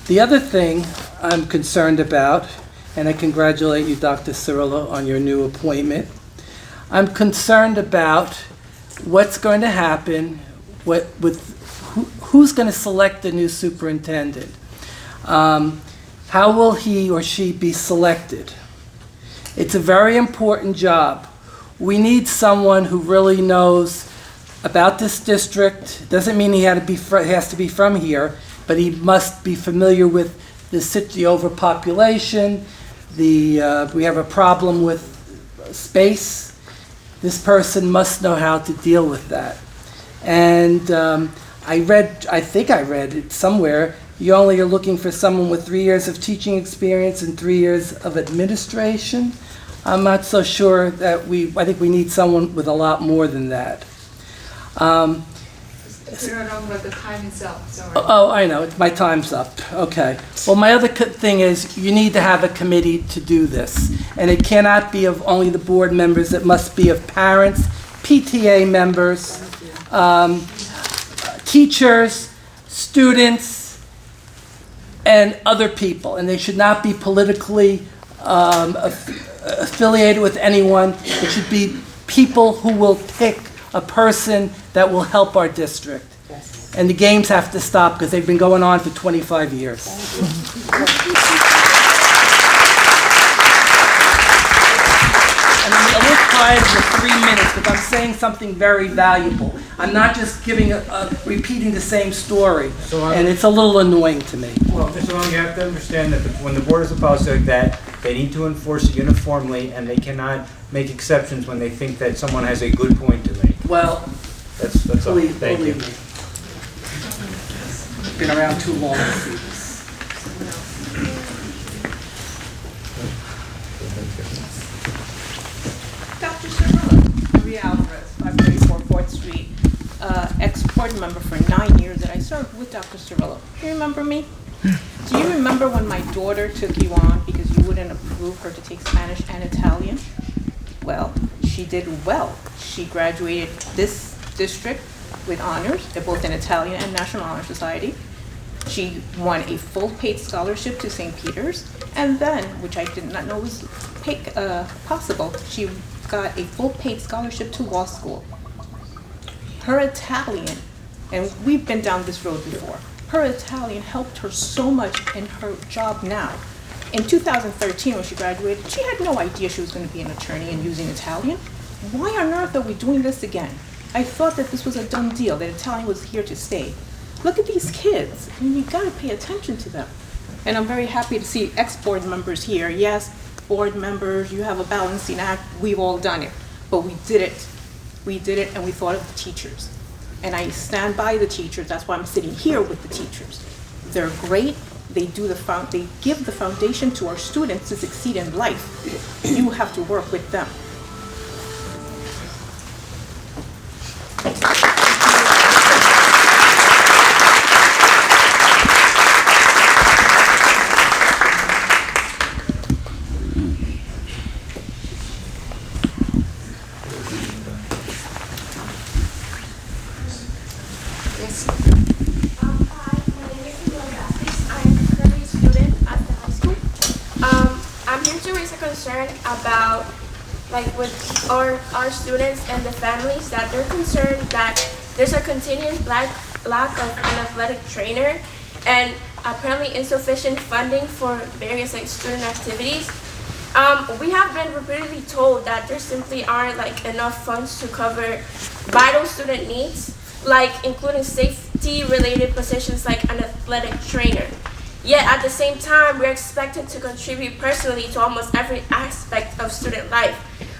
The other thing I'm concerned about, and I congratulate you, Dr. Cirillo, on your new appointment. I'm concerned about what's going to happen who's going to select the new superintendent. How will he or she be selected? It's a very important job. We need someone who really knows about this district. Doesn't mean he has to be from here, but he must be familiar with the overpopulation. We have a problem with space. This person must know how to deal with that. And I think I read it somewhere, you only are looking for someone with 3 years of teaching experience and 3 years of administration. I'm not so sure that I think we need someone with a lot more than that. If you're wrong about the time is up, sorry. Oh, I know, my time's up, okay. Well, my other thing is, you need to have a committee to do this. And it cannot be of only the board members, it must be of parents, PTA members, teachers, students, and other people. And they should not be politically affiliated with anyone. It should be people who will pick a person that will help our district. Yes. And the games have to stop because they've been going on for 25 years. And I'm a little quiet for 3 minutes because I'm saying something very valuable. I'm not just repeating the same story, and it's a little annoying to me. Well, Mr. Long, you have to understand that when the board is opposed to that, they need to enforce it uniformly, and they cannot make exceptions when they think that someone has a good point to make. Well, that's all. Thank you. Believe me. Been around too long to see this. Dr. Cirillo, Maria Alvarez, 534 4th Street, ex-board member for 9 years that I served with Dr. Cirillo. Do you remember me? Do you remember when my daughter took you on because you wouldn't approve her to take Spanish and Italian? Well, she did well. She graduated this district with honors, both in Italian and National Honor Society. She won a full paid scholarship to St. Peter's, and then, which I did not know was possible, she got a full paid scholarship to law school. Her Italian, and we've been down this road before, her Italian helped her so much in her job now. In 2013, when she graduated, she had no idea she was going to be an attorney and using Italian. Why on earth are we doing this again? I thought that this was a done deal, that Italian was here to stay. Look at these kids. I mean, you got to pay attention to them. And I'm very happy to see ex-board members here. Yes, board members, you have a balancing act. We've all done it. But we did it. We did it, and we thought of the teachers. And I stand by the teachers. That's why I'm sitting here with the teachers. They're great. They give the foundation to our students to succeed in life. You have to work with them. About with our students and the families, that they're concerned that there's a continuous lack of an athletic trainer, and apparently insufficient funding for various like student activities. We have been repeatedly told that there simply aren't like enough funds to cover vital student needs, like including safety-related positions like an athletic trainer. Yet at the same time, we're expected to contribute personally to almost every aspect of student life,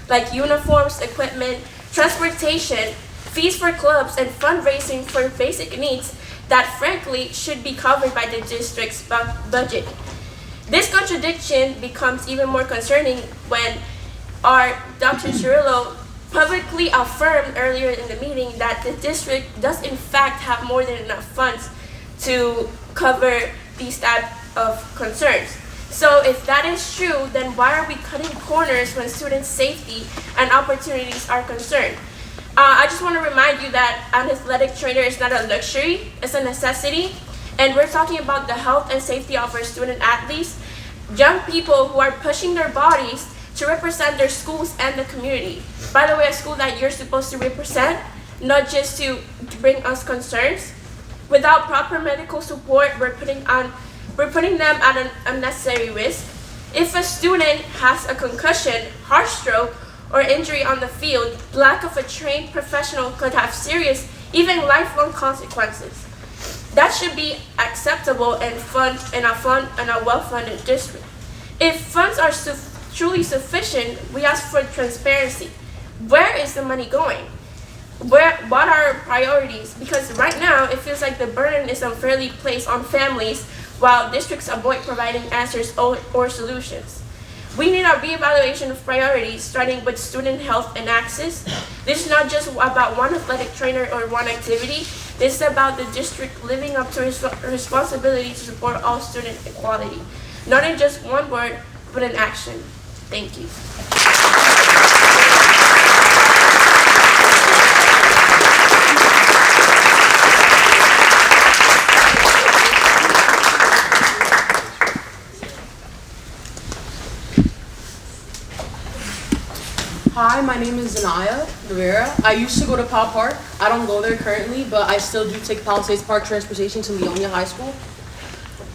like uniforms, equipment, transportation, fees for clubs, and fundraising for basic needs that frankly should be covered by the district's budget. This contradiction becomes even more concerning when our Dr. Cirillo publicly affirmed earlier in the meeting that the district does in fact have more than enough funds to cover these type of concerns. So if that is true, then why are we cutting corners when student safety and opportunities are concerned? I just want to remind you that an athletic trainer is not a luxury, it's a necessity. And we're talking about the health and safety of our student athletes, young people who are pushing their bodies to represent their schools and the community. By the way, a school that you're supposed to represent, not just to bring us concerns. Without proper medical support, we're putting them at an unnecessary risk. If a student has a concussion, heart stroke, or injury on the field, lack of a trained professional could have serious, even lifelong consequences. That should be acceptable in a well-funded district. If funds are truly sufficient, we ask for transparency. Where is the money going? What are our priorities? Because right now, it feels like the burden is unfairly placed on families while districts avoid providing answers or solutions. We need a reevaluation of priorities, starting with student health and access. This is not just about one athletic trainer or one activity. This is about the district living up to its responsibility to support all student equality. Not in just one word, but in action. Thank you. Hi, my name is Zanaya Rivera. I used to go to Pal Park. I don't go there currently, but I still do take Palisades Park transportation to Leonia High School.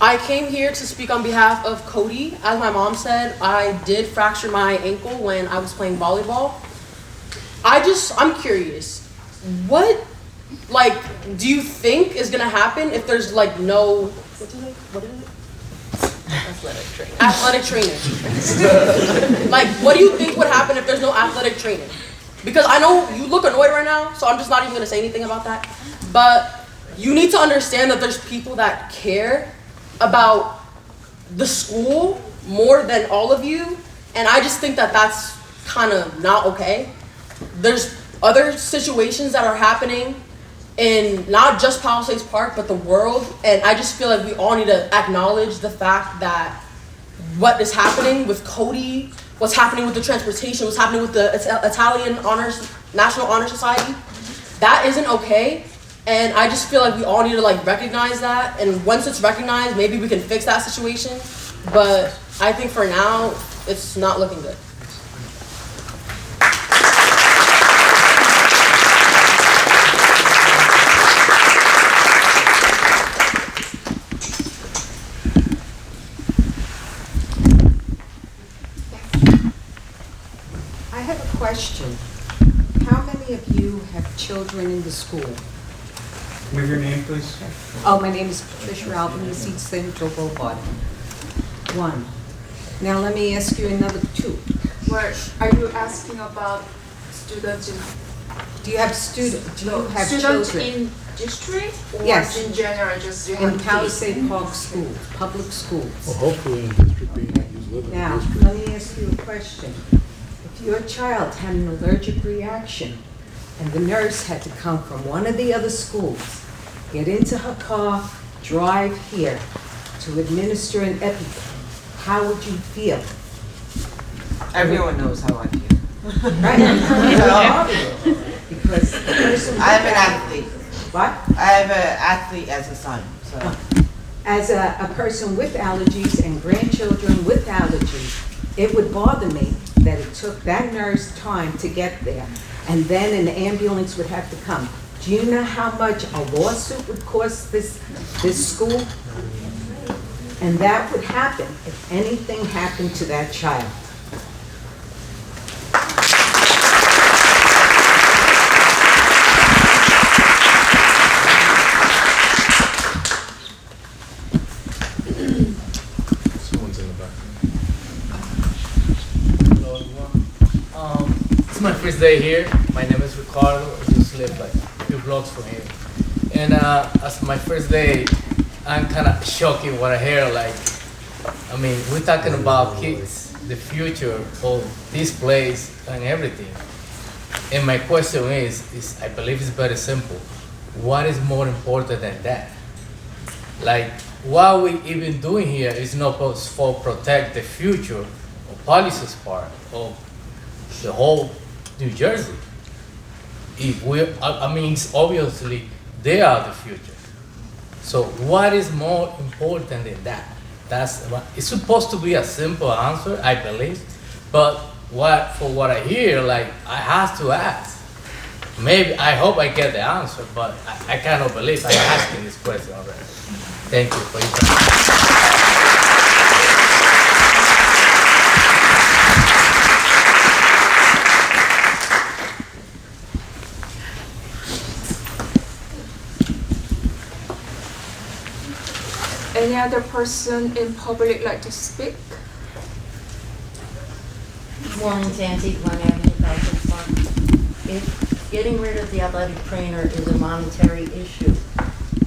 I came here to speak on behalf of Cody. As my mom said, I did fracture my ankle when I was playing volleyball. I'm curious, what, do you think is gonna happen if there's no, what is it? Athletic trainer. What do you think would happen if there's no athletic trainer? Because I know you look annoyed right now, so I'm just not even gonna say anything about that. But you need to understand that there's people that care about the school more than all of you, and I just think that that's kind of not okay. There's other situations that are happening in not just Palisades Park, but the world, and I just feel like we all need to acknowledge the fact that what is happening with Cody, what's happening with the transportation, what's happening with the Italian National Honor Society, that isn't okay. And I just feel like we all need to recognize that, and once it's recognized, maybe we can fix that situation. But I think for now, it's not looking good. I have a question. How many of you have children in the school? Give your name, please. Oh, my name is Patricia Albanese, East Central Boulevard. 1. Now let me ask you another 2. Where are you asking about students in? Do you have students? Do you have students children? in district or Yes. in general? Just you have In kids? Palisades Park schools, public schools. Well, hopefully in district being that you live in Now, the district. let me ask you a question. If your child had an allergic reaction and the nurse had to come from one of the other schools, get into her car, drive here to administer an EpiPen, how would you feel? Everyone knows how I feel. Right? Because the person I am an athlete. What? I am an athlete as a son. So. As a person with allergies and grandchildren with allergies, it would bother me that it took that nurse time to get there, and then an ambulance would have to come. Do you know how much a lawsuit would cost this school? And that would happen if anything happened to that child. Someone's in the back. Hello everyone. It's my first day here. My name is Ricardo. I just live like a few blocks from here. And as my first day, I'm kind of shocked in what I hear. Like, I mean, we're talking about kids, the future of this place and everything. And my question is I believe it's very simple. What is more important than that? Like, what we even doing here is not for protect the future of Palisades Park or the whole New Jersey. If we, I mean, it's obviously they are the future. So what is more important than that? It's supposed to be a simple answer, I believe, but for what I hear, like, I have to ask. Maybe, I hope I get the answer, but I cannot believe I'm asking this question already. Thank you for your time. Any other person in public like to speak? Morning, Sandy, 1 Avenue, Palisades Park. If getting rid of the athletic trainer is a monetary issue,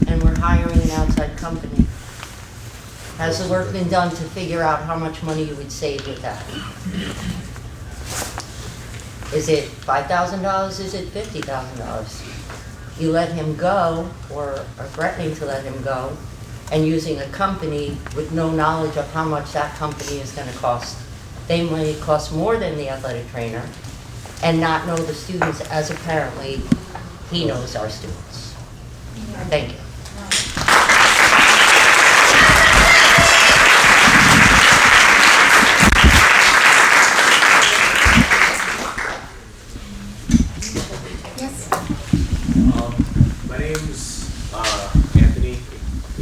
and we're hiring an outside company, has the work been done to figure out how much money you would save with that? Is it $5,000? Is it $50,000? You let him go, or are threatening to let him go, and using a company with no knowledge of how much that company is going to cost. They might cost more than the athletic trainer and not know the students as apparently he knows our students. Thank you. Yes. My name's Anthony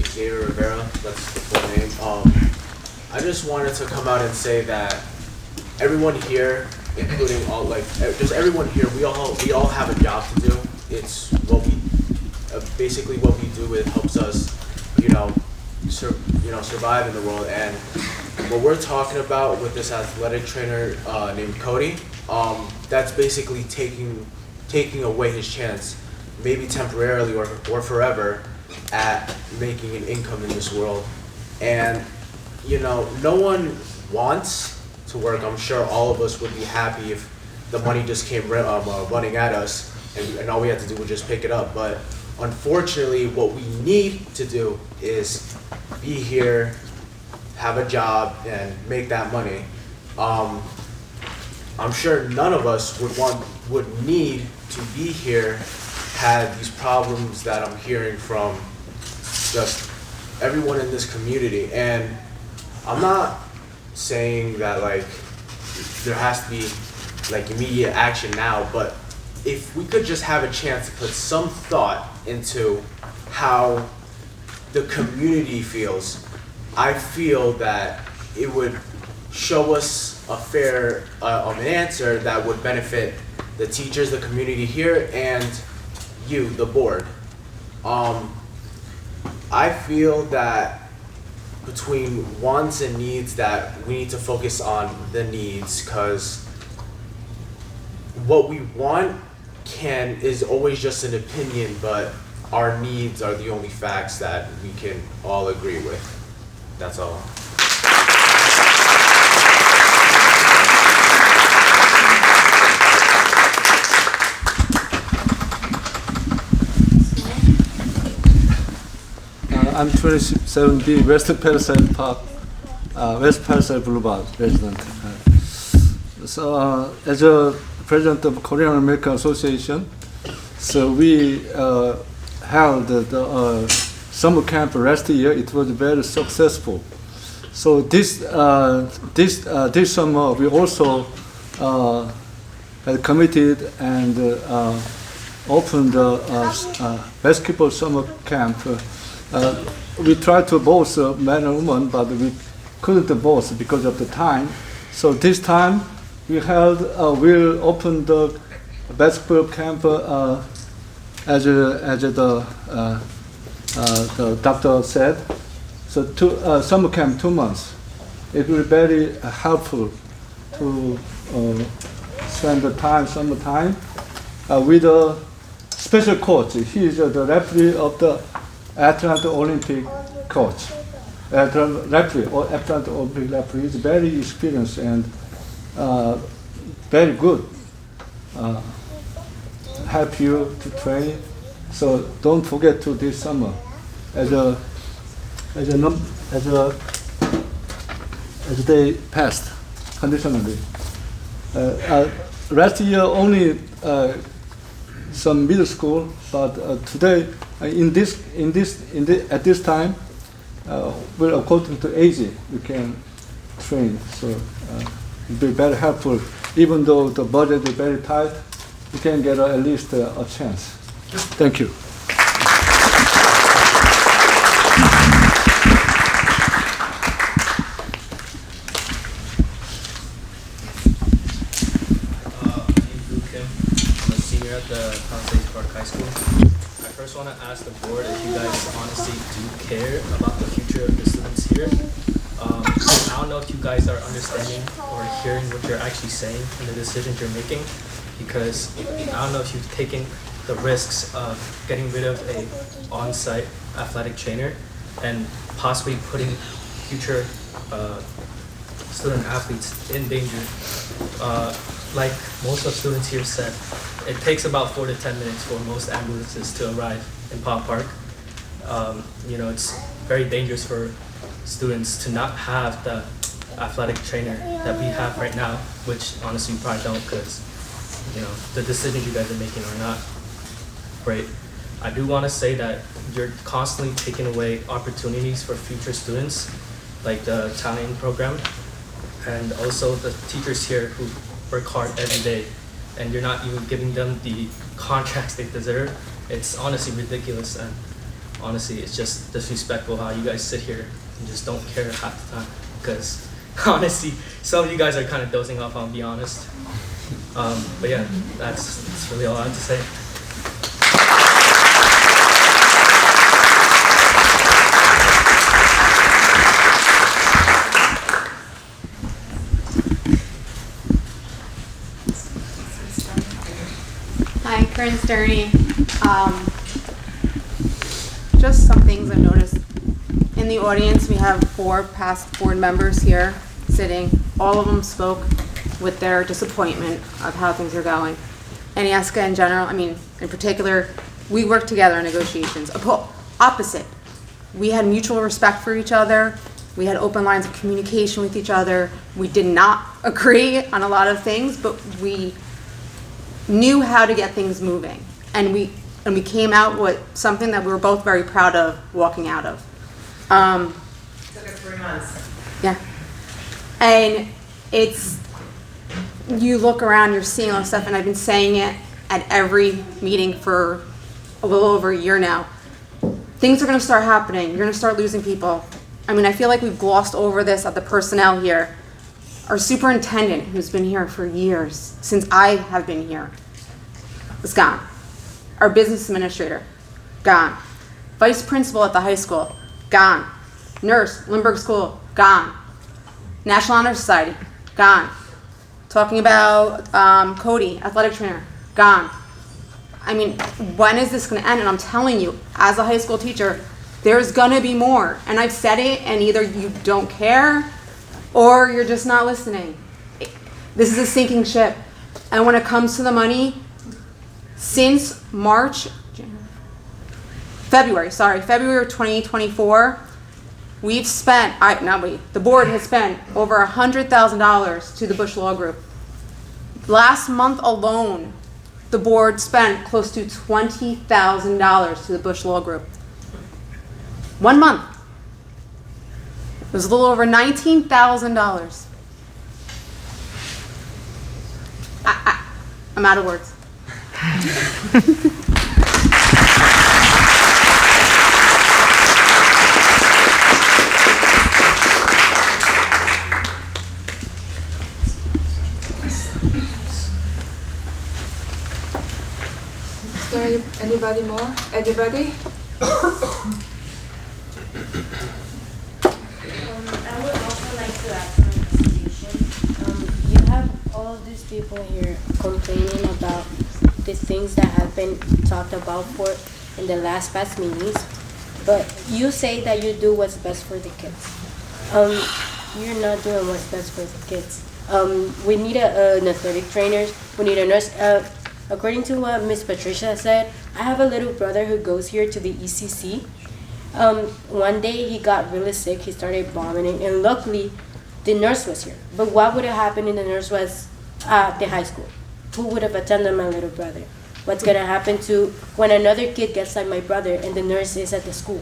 Xavier Rivera. That's the full name. I just wanted to come out and say that everyone here, including all, like, just everyone here, we all have a job to do. It's what we, basically what we do. It helps us, survive in the world. And what we're talking about with this athletic trainer named Cody, that's basically taking away his chance, maybe temporarily or forever, at making an income in this world. And no one wants to work. I'm sure all of us would be happy if the money just came running at us and all we had to do was just pick it up. But unfortunately, what we need to do is be here, have a job, and make that money. I'm sure none of us would need to be here had these problems that I'm hearing from just everyone in this community. And I'm not saying that like there has to be like immediate action now, but if we could just have a chance to put some thought into how the community feels, I feel that it would show us a fair an answer that would benefit the teachers, the community here, and you, the board. I feel that between wants and needs, that we need to focus on the needs, because what we want is always just an opinion, but our needs are the only facts that we can all agree with. That's all. I'm 27B West Palisades Park, West Palisades Boulevard resident. So as a president of Korean American Association, so we held the summer camp last year. It was very successful. So this summer we also had committed and opened the basketball summer camp. we tried to both man and woman, but we couldn't both because of the time. So this time we'll open the basketball camp as the doctor said. So summer camp 2 months. It will be very helpful to spend the time, summer time, with a special coach. He is the referee of the Atlanta Olympic coach. Atlanta Olympic referee is very experienced and very good. Help you to train. So don't forget to this summer as they passed conditionally. Last year only some middle school, but today at this time, well, according to age, we can train. So it'll be very helpful. Even though the budget is very tight, you can get at least a chance. Thank you. At the Palisades Park High School. I first want to ask the board if you guys honestly do care about the future of the students here. I don't know if you guys are understanding or hearing what you're actually saying in the decisions you're making, because I don't know if you've taken the risks of getting rid of a on-site athletic trainer and possibly putting future student athletes in danger. Like most of the students here said, it takes about 4 to 10 minutes for most ambulances to arrive in Pop Park. It's very dangerous for students to not have the athletic trainer that we have right now, which honestly you probably don't, because the decisions you guys are making are not great. I do want to say that you're constantly taking away opportunities for future students, like the Italian program, and also the teachers here who work hard every day, and you're not even giving them the contracts they deserve. It's honestly ridiculous, and honestly, it's just disrespectful how you guys sit here and just don't care half the time, because honestly, some of you guys are kind of dozing off, I'll be honest. But yeah, that's really all I have to say. Hi, Corinne Sterney. Just some things I've noticed. In the audience, we have 4 past board members here sitting. All of them spoke with their disappointment of how things are going. And Yaska in general, in particular, we worked together in negotiations. Opposite. We had mutual respect for each other. We had open lines of communication with each other. We did not agree on a lot of things, but we knew how to get things moving, and we came out with something that we were both very proud of walking out of. Took us 3 months. Yeah, and you look around, you're seeing all this stuff, and I've been saying it at every meeting for a little over a year now. Things are going to start happening. You're going to start losing people. I feel like we've glossed over this at the personnel here. Our superintendent, who's been here for years, since I have been here, is gone. Our business administrator, gone. Vice principal at the high school, gone. Nurse, Lindbergh School, gone. National Honor Society, gone. Talking about Cody, athletic trainer, gone. When is this going to end? And I'm telling you, as a high school teacher, there's going to be more. And I've said it, and either you don't care or you're just not listening. This is a sinking ship. And when it comes to the money, since February of 2024, we've spent, the board has spent over $100,000 to the Bush Law Group. Last month alone, the board spent close to $20,000 to the Bush Law Group. 1 month. It was a little over $19,000. I'm out of words. Is there anybody more? Anybody? I would also like to add some information. You have all of these people here complaining about the things that have been talked about for in the last past meetings, but you say that you do what's best for the kids. You're not doing what's best for the kids. We need an athletic trainer. We need a nurse. According to what Miss Patricia said, I have a little brother who goes here to the ECC. One day he got really sick. He started vomiting, and luckily, the nurse was here. But what would have happened if the nurse was at the high school? Who would have attended my little brother? What's gonna happen to when another kid gets like my brother and the nurse is at the school?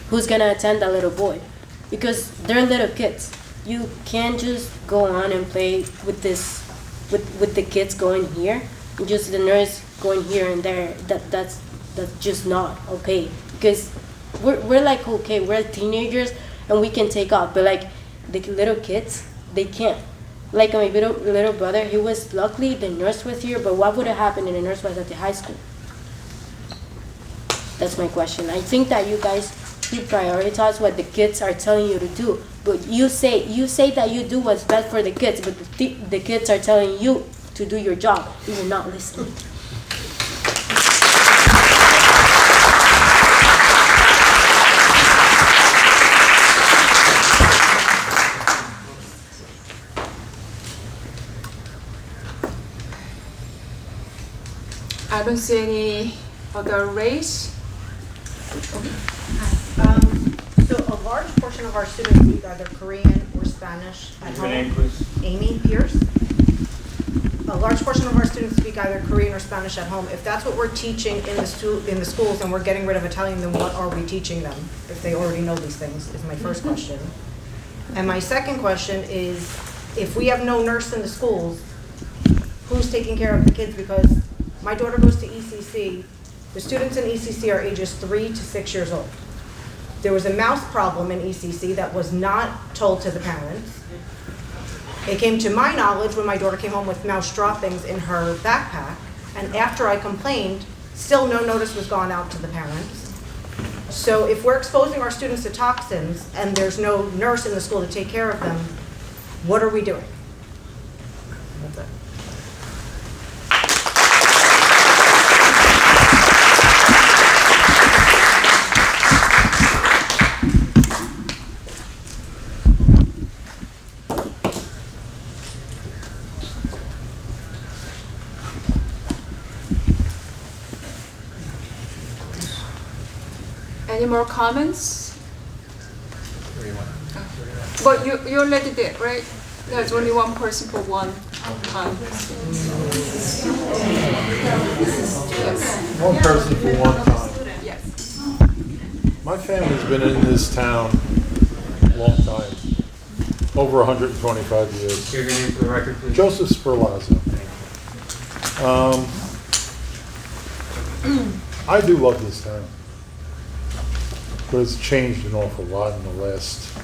Who's gonna attend that little boy? Because they're little kids. You can't just go on and play with this, with the kids going here, and just the nurse going here and there. That's just not okay. Because we're like okay, we're teenagers and we can take off, but like the little kids, they can't. Like my little brother, he was luckily the nurse was here, but what would have happened if the nurse was at the high school? That's my question. I think that you guys should prioritize what the kids are telling you to do. But you say that you do what's best for the kids, but the kids are telling you to do your job. You're not listening. I don't see any other race. So a large portion of our students speak either Korean or Spanish at home. Your name, please. Amy Pierce. A large portion of our students speak either Korean or Spanish at home. If that's what we're teaching in the schools and we're getting rid of Italian, then what are we teaching them if they already know these things, is my first question. And my second question is, if we have no nurse in the schools, who's taking care of the kids? Because my daughter goes to ECC. The students in ECC are ages 3 to 6 years old. There was a mouse problem in ECC that was not told to the parents. It came to my knowledge when my daughter came home with mouse droppings in her backpack, and after I complained, still no notice was gone out to the parents. So if we're exposing our students to toxins and there's no nurse in the school to take care of them, what are we doing? That's it. Any more comments? But you already did, right? There's only one person for one time. One person for one time. Yes. My family's been in this town a long time, over 125 years. Give your name for the record, please. Joseph Sperlazzo. I do love this town, but it's changed an awful lot in the last,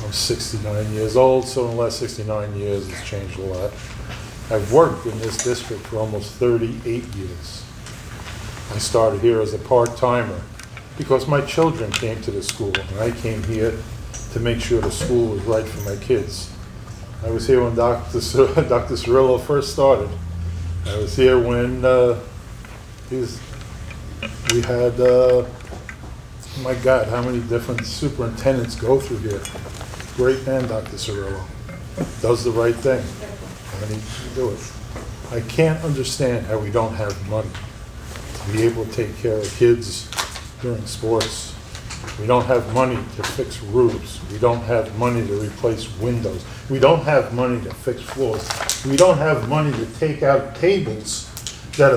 I'm 69 years old, so in the last 69 years it's changed a lot. I've worked in this district for almost 38 years. I started here as a part-timer because my children came to the school, and I came here to make sure the school was right for my kids. I was here when Dr. Cirillo first started. I was here when we had, my God, how many different superintendents go through here. Great man, Dr. Cirillo. Does the right thing. And he can do it. I can't understand how we don't have money to be able to take care of kids during sports. We don't have money to fix roofs. We don't have money to replace windows. We don't have money to fix floors. We don't have money to take out tables that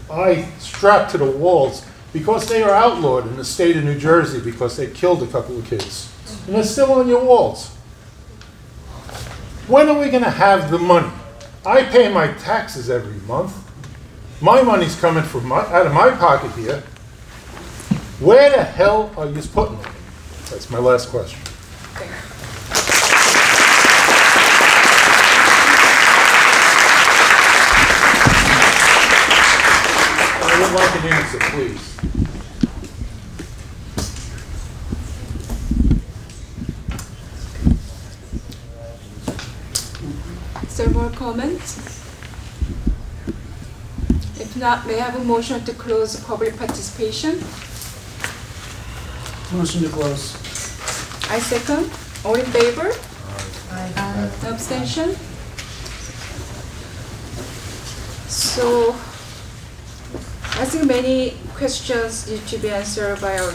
are strapped to the walls because they are outlawed in the state of New Jersey because they killed a couple of kids. And they're still on your walls. When are we going to have the money? I pay my taxes every month. My money's coming from out of my pocket here. Where the hell are you putting it? That's my last question. I would like an answer, please. Is there more comments? If not, may I have a motion to close public participation? Motion to close. I second. All in favor? No abstention? So, I think many questions need to be answered by our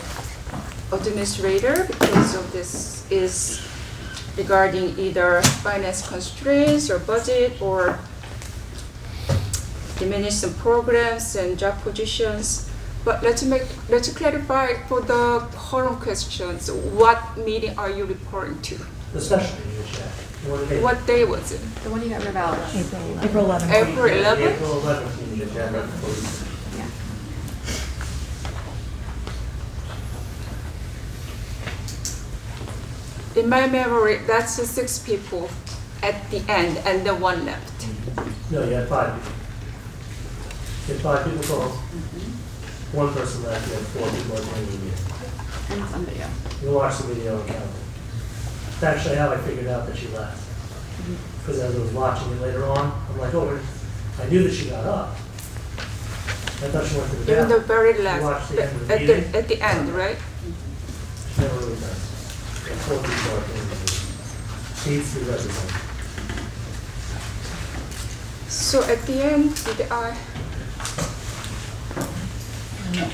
administrator because of this is regarding either finance constraints or budget or diminish some programs and job positions. But let's clarify for the forum questions. What meeting are you referring to? The special meeting, yeah. What day was it? The one you got rid of out. April 11th. April 11th? April 11th meeting agenda. In my memory, that's the 6 people at the end and the 1 left. No, you had 5 people. You had 5 people total. 1 person left, you had 4 people attending the meeting. And some video. You watch the video and count it. That's actually how I figured out that she left. Because as I was watching it later on, I'm like, oh, I knew that she got up. I thought she went to the In the bathroom. very You last, watched the end of the meeting. at the end, right? She never really does. Yeah, 4 people attending the meeting. Needs to be represented. So at the end,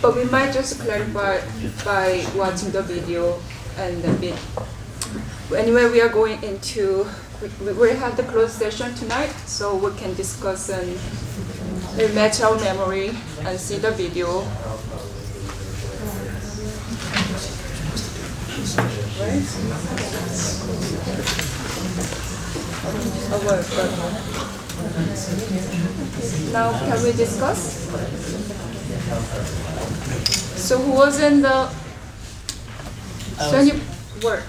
but we might just clarify by watching the video and the bit. Anyway, we are going into, we will have the closed session tonight, so we can discuss and we'll match our memory and see the video. Right? Now can we discuss? So who was in the, when you were,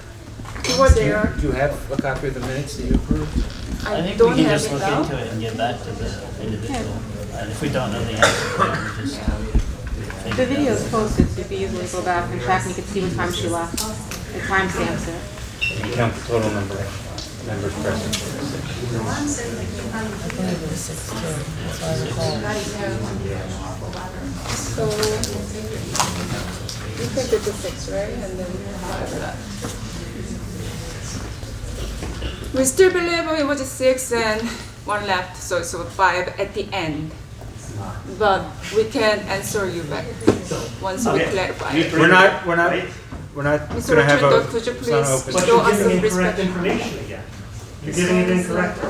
you were there? Do you have a copy of the minutes that you approved? I think don't we can have just it look now. into it and get back to the individual. And if we don't know the answer, we can just think The about video it. is posted, so you can easily go back and check and you can see what time she left. The timestamps it. You count the total number of members present. So, you think it's a 6, right? And then after that. We still believe it was a 6 and 1 left, so it's 5 at the end. But we can answer you back once we clarify. We're not Mr. gonna have Rotundo, a, could you it's not please open. But show you're us some giving incorrect respect? information again. You're giving it incorrectly.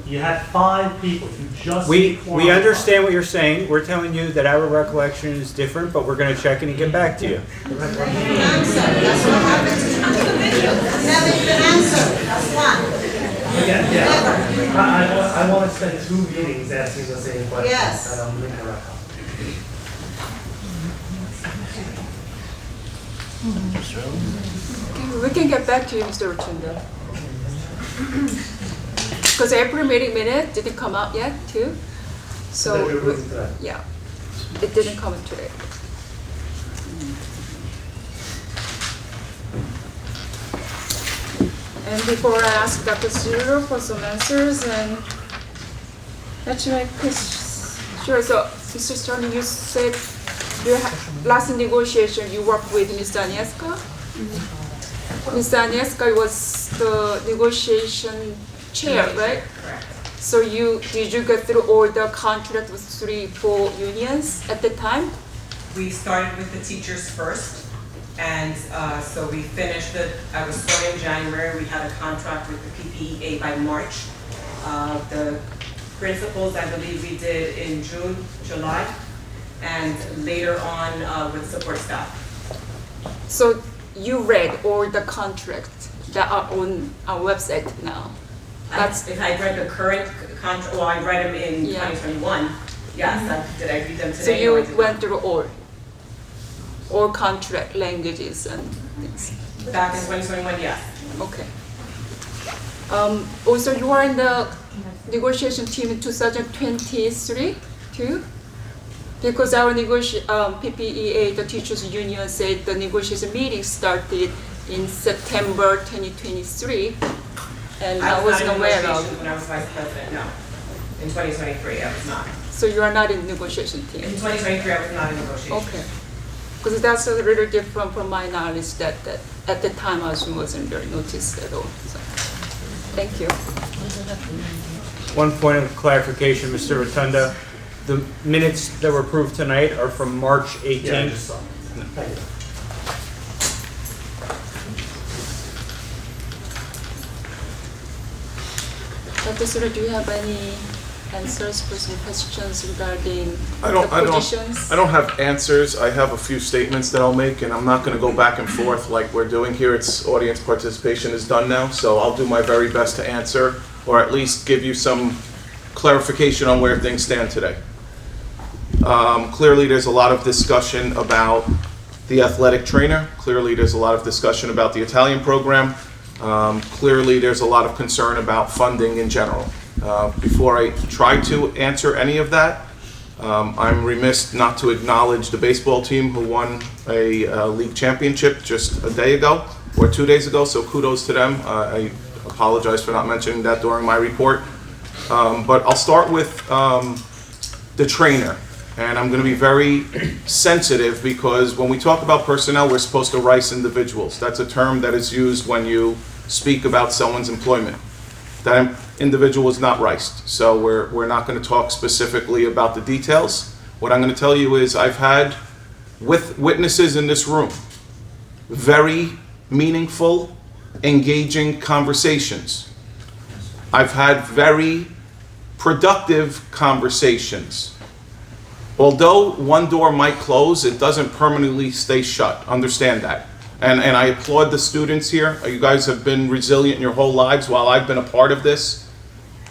You had 5 people. You just. We understand what you're saying. We're telling you that our recollection is different, but we're gonna check it and get back to you. That's what happens on the video. Never even answered. That's one. Yeah. I want to spend 2 meetings asking the same question. Yes. And I'm incorrect. We can get back to you, Mr. Rotundo. Because April meeting minute didn't come out yet, too. So, yeah, it didn't come today. And before I ask Dr. Zero for some answers, and that's my question. Sure. So, Mr. Stern, you said last negotiation you worked with Mr. Agnieszka. Mr. Agnieszka was the negotiation chair, right? Correct. So did you go through all the contract with 3-4 unions at the time? We started with the teachers first, and so we finished it. I was starting in January. We had a contract with the PPEA by March. The principals, I believe we did in June, July, and later on with support staff. So you read all the contracts that are on our website now? If I read the current contract, well, I read them in 2021. Yes, did I read them today? So you or I did went through all contract languages and things? Back in 2021, yes. Okay. Also, you are in the negotiation team in 2023 too? Because our PPEA, the teachers union, said the negotiation meeting started in September 2023, and I wasn't aware of. When I was vice president, no. In 2023, I was not. So you are not in negotiation team? In 2023, I was not in negotiation. Okay. Because that's a little different from my knowledge that at the time I wasn't very noticed at all. So, thank you. One point of clarification, Mr. Rotunda. The minutes that were approved tonight are from March 18th. Yeah, I just saw. Thank you. Dr. Sura, do you have any answers for some questions regarding I the positions? don't have answers. I have a few statements that I'll make, and I'm not going to go back and forth like we're doing here. It's audience participation is done now, so I'll do my very best to answer, or at least give you some clarification on where things stand today. Clearly, there's a lot of discussion about the athletic trainer. Clearly, there's a lot of discussion about the Italian program. Clearly, there's a lot of concern about funding in general. Before I try to answer any of that, I'm remiss not to acknowledge the baseball team who won a league championship just a day ago or 2 days ago, so kudos to them. I apologize for not mentioning that during my report. But I'll start with the trainer. And I'm going to be very sensitive because when we talk about personnel, we're supposed to rice individuals. That's a term that is used when you speak about someone's employment. That individual is not riced. So we're not going to talk specifically about the details. What I'm going to tell you is I've had, with witnesses in this room, very meaningful, engaging conversations. I've had very productive conversations. Although one door might close, it doesn't permanently stay shut. Understand that. And I applaud the students here. You guys have been resilient your whole lives while I've been a part of this.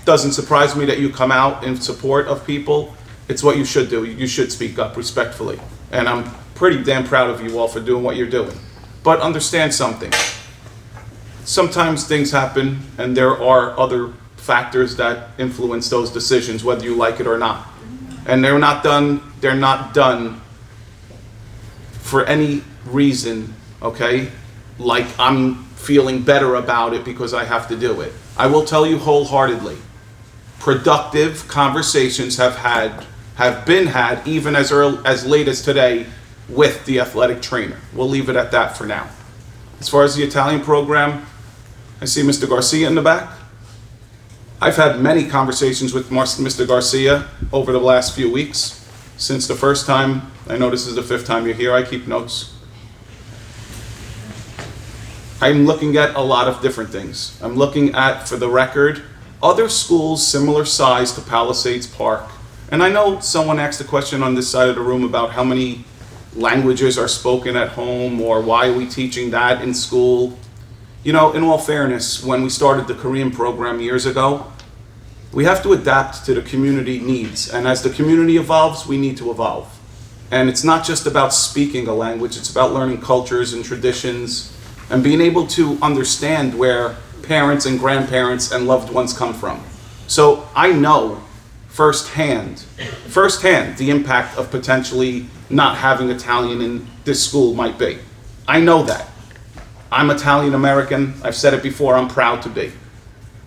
Doesn't surprise me that you come out in support of people. It's what you should do. You should speak up respectfully. And I'm pretty damn proud of you all for doing what you're doing. But understand something. Sometimes things happen and there are other factors that influence those decisions, whether you like it or not. And they're not done for any reason, okay? Like I'm feeling better about it because I have to do it. I will tell you wholeheartedly, productive conversations have been had even as late as today with the athletic trainer. We'll leave it at that for now. As far as the Italian program, I see Mr. Garcia in the back. I've had many conversations with Mr. Garcia over the last few weeks. Since the first time, I know this is the 5th time you're here, I keep notes. I'm looking at a lot of different things. I'm looking at, for the record, other schools similar size to Palisades Park. And I know someone asked a question on this side of the room about how many languages are spoken at home or why are we teaching that in school. You know, in all fairness, when we started the Korean program years ago, we have to adapt to the community needs. And as the community evolves, we need to evolve. And it's not just about speaking a language, it's about learning cultures and traditions and being able to understand where parents and grandparents and loved ones come from. So I know firsthand the impact of potentially not having Italian in this school might be. I know that. I'm Italian American. I've said it before, I'm proud to be.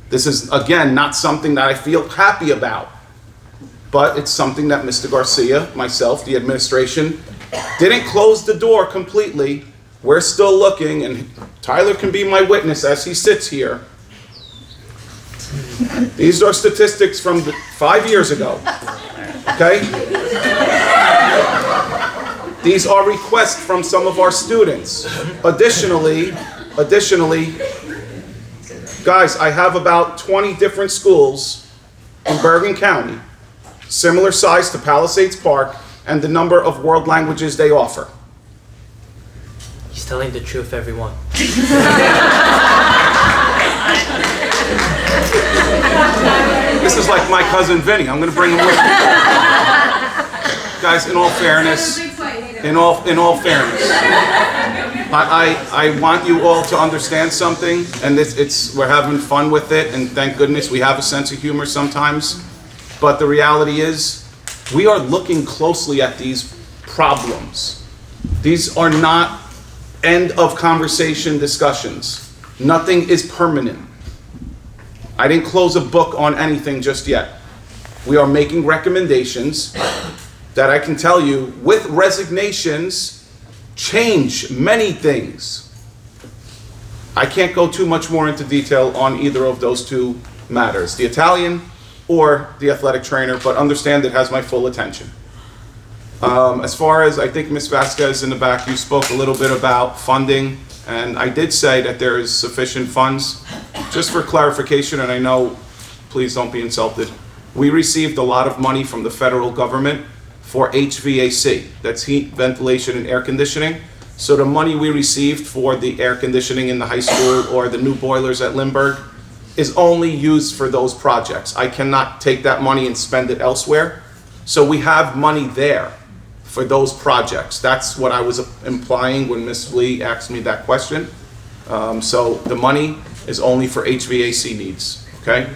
This is, again, not something that I feel happy about, but it's something that Mr. Garcia, myself, the administration, didn't close the door completely. We're still looking, and Tyler can be my witness as he sits here. These are statistics from 5 years ago, okay? These are requests from some of our students. Additionally, guys, I have about 20 different schools in Bergen County, similar size to Palisades Park, and the number of world languages they offer. He's telling the truth, everyone. This is like my cousin Vinny. I'm going to bring him with me. Guys, in all fairness, I want you all to understand something, and we're having fun with it, and thank goodness we have a sense of humor sometimes. But the reality is, We are looking closely at these problems. These are not end of conversation discussions. Nothing is permanent. I didn't close a book on anything just yet. We are making recommendations that I can tell you, with resignations, change many things. I can't go too much more into detail on either of those two matters, the Italian or the athletic trainer, but understand it has my full attention. As far as, I think Ms. Vasquez in the back, you spoke a little bit about funding, and I did say that there is sufficient funds. Just for clarification, and I know, please don't be insulted, we received a lot of money from the federal government for HVAC, that's heat, ventilation, and air conditioning. So the money we received for the air conditioning in the high school or the new boilers at Lindbergh is only used for those projects. I cannot take that money and spend it elsewhere. So we have money there for those projects. That's what I was implying when Ms. Lee asked me that question. So the money is only for HVAC needs, okay?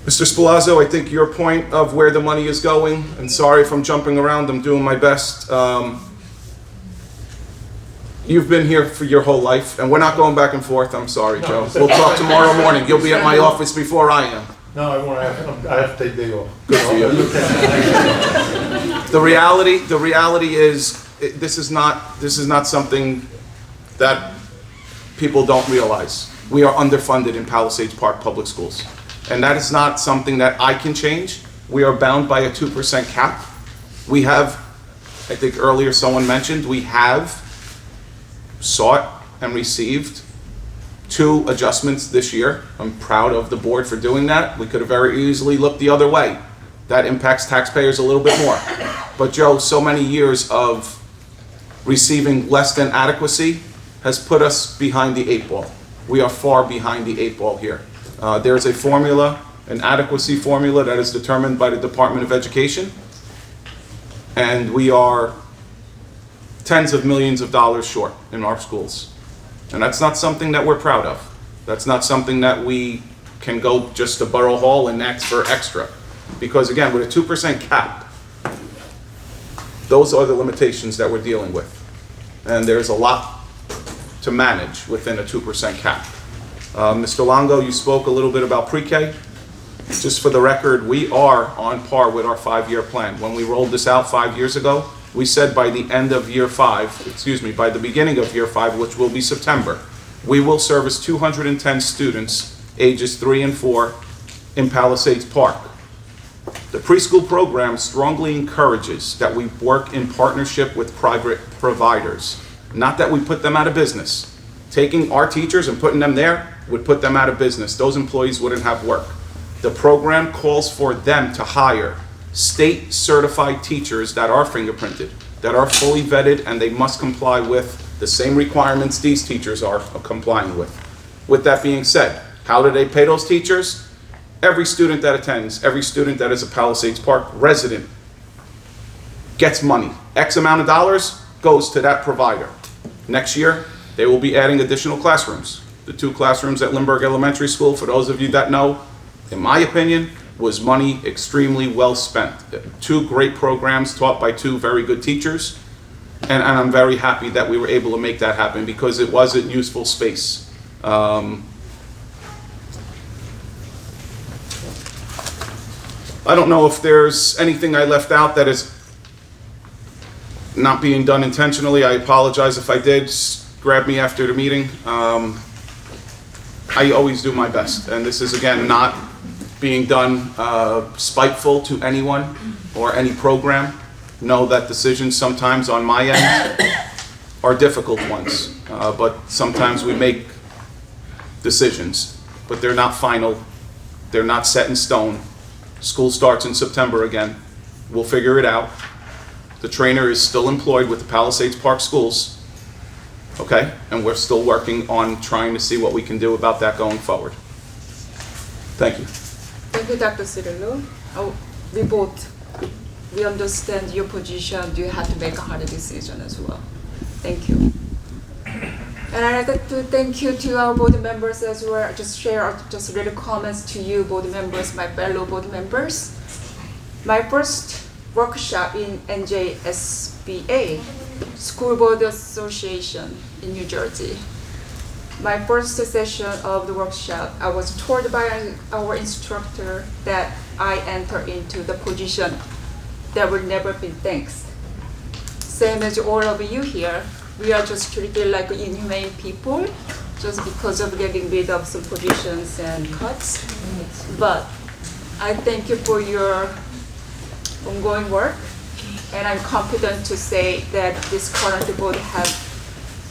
Mr. Spalazzo, I think your point of where the money is going, and sorry if I'm jumping around, I'm doing my best. You've been here for your whole life, and we're not going back and forth. I'm sorry, No, Joe. We'll talk tomorrow morning. You'll be at my office before I am. No, I have to take day off. Good for you. The reality is, this is not something that people don't realize. We are underfunded in Palisades Park Public Schools. And that is not something that I can change. We are bound by a 2% cap. We have, I think earlier someone mentioned, we have sought and received 2 adjustments this year. I'm proud of the board for doing that. We could have very easily looked the other way. That impacts taxpayers a little bit more. But Joe, so many years of receiving less than adequacy has put us behind the 8 ball. We are far behind the 8 ball here. There's a formula, an adequacy formula that is determined by the Department of Education. And we are tens of millions of dollars short in our schools. And that's not something that we're proud of. That's not something that we can go just to Borough Hall and ask for extra. Because again, with a 2% cap, those are the limitations that we're dealing with. And there's a lot to manage within a 2% cap. Mr. Longo, you spoke a little bit about pre-K. Just for the record, we are on par with our 5-year plan. When we rolled this out 5 years ago, we said by the end of year 5, by the beginning of year 5, which will be September, we will service 210 students ages 3 and 4 in Palisades Park. The preschool program strongly encourages that we work in partnership with private providers, not that we put them out of business. Taking our teachers and putting them there would put them out of business. Those employees wouldn't have work. The program calls for them to hire state certified teachers that are fingerprinted, that are fully vetted, and they must comply with the same requirements these teachers are complying with. With that being said, how do they pay those teachers? Every student that attends, every student that is a Palisades Park resident gets money. X amount of dollars goes to that provider. Next year, they will be adding additional classrooms. The 2 classrooms at Lindbergh Elementary School, for those of you that know, in my opinion, was money extremely well spent. 2 great programs taught by 2 very good teachers, and I'm very happy that we were able to make that happen because it was a useful space. I don't know if there's anything I left out that is not being done intentionally. I apologize if I did. Just grab me after the meeting. I always do my best, and this is again not being done spiteful to anyone or any program. Know that decisions sometimes on my end are difficult ones, but sometimes we make decisions, but they're not final, they're not set in stone. School starts in September again. We'll figure it out. The trainer is still employed with the Palisades Park Schools, okay? And we're still working on trying to see what we can do about that going forward. Thank you. Thank you, Dr. Cirillo. We understand your position. You have to make a hard decision as well. Thank you. And I'd like to thank you to our board members as well. Just share just little comments to you, board members, my fellow board members. My first workshop in NJSBA, School Board Association in New Jersey. My first session of the workshop, I was told by our instructor that I enter into the position that will never be thanks. Same as all of you here, we are just treated like inhumane people just because of getting rid of some positions and cuts. But I thank you for your ongoing work, and I'm confident to say that this current board has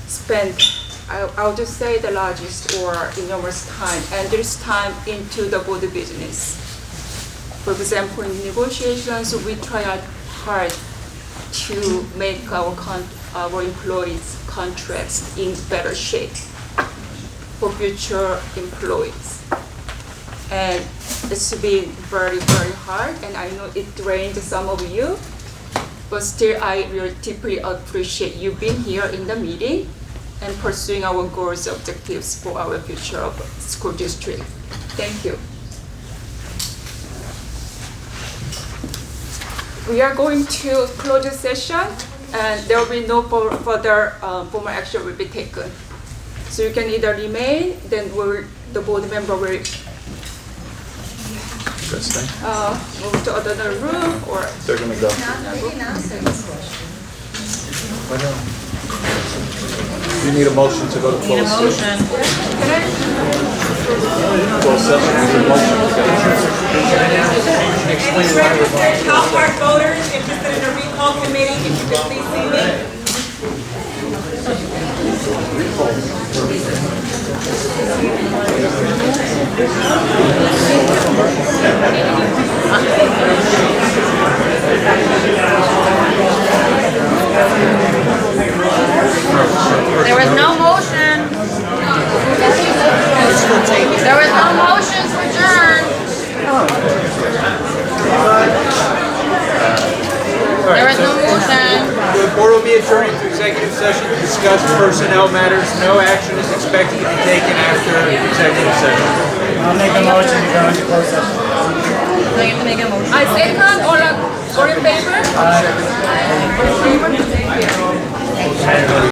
spent, I'll just say, the largest or enormous time, and there's time into the board business. For example, in negotiations, we try hard to make our employees' contracts in better shape for future employees. And it's been very, very hard, and I know it drained some of you, but still I really deeply appreciate you being here in the meeting and pursuing our goals and objectives for our future of school district. Thank you. We are going to close the session, and there will be no further formal action will be taken. So you can either remain, then the board member will move to another room, or They're gonna go. You need a motion to go to closed session. Closed session, you need a motion to go. Any registered Cal Park voters interested in a recall committee, if you could please see me. There was no motion. There was no motion to adjourn. There was no motion. The board will be adjourning to executive session to discuss personnel matters. No action is expected to be taken after executive session. I'll make a motion to go into closed session. I have to make a motion. I second. All in favor? Aye. All in favor?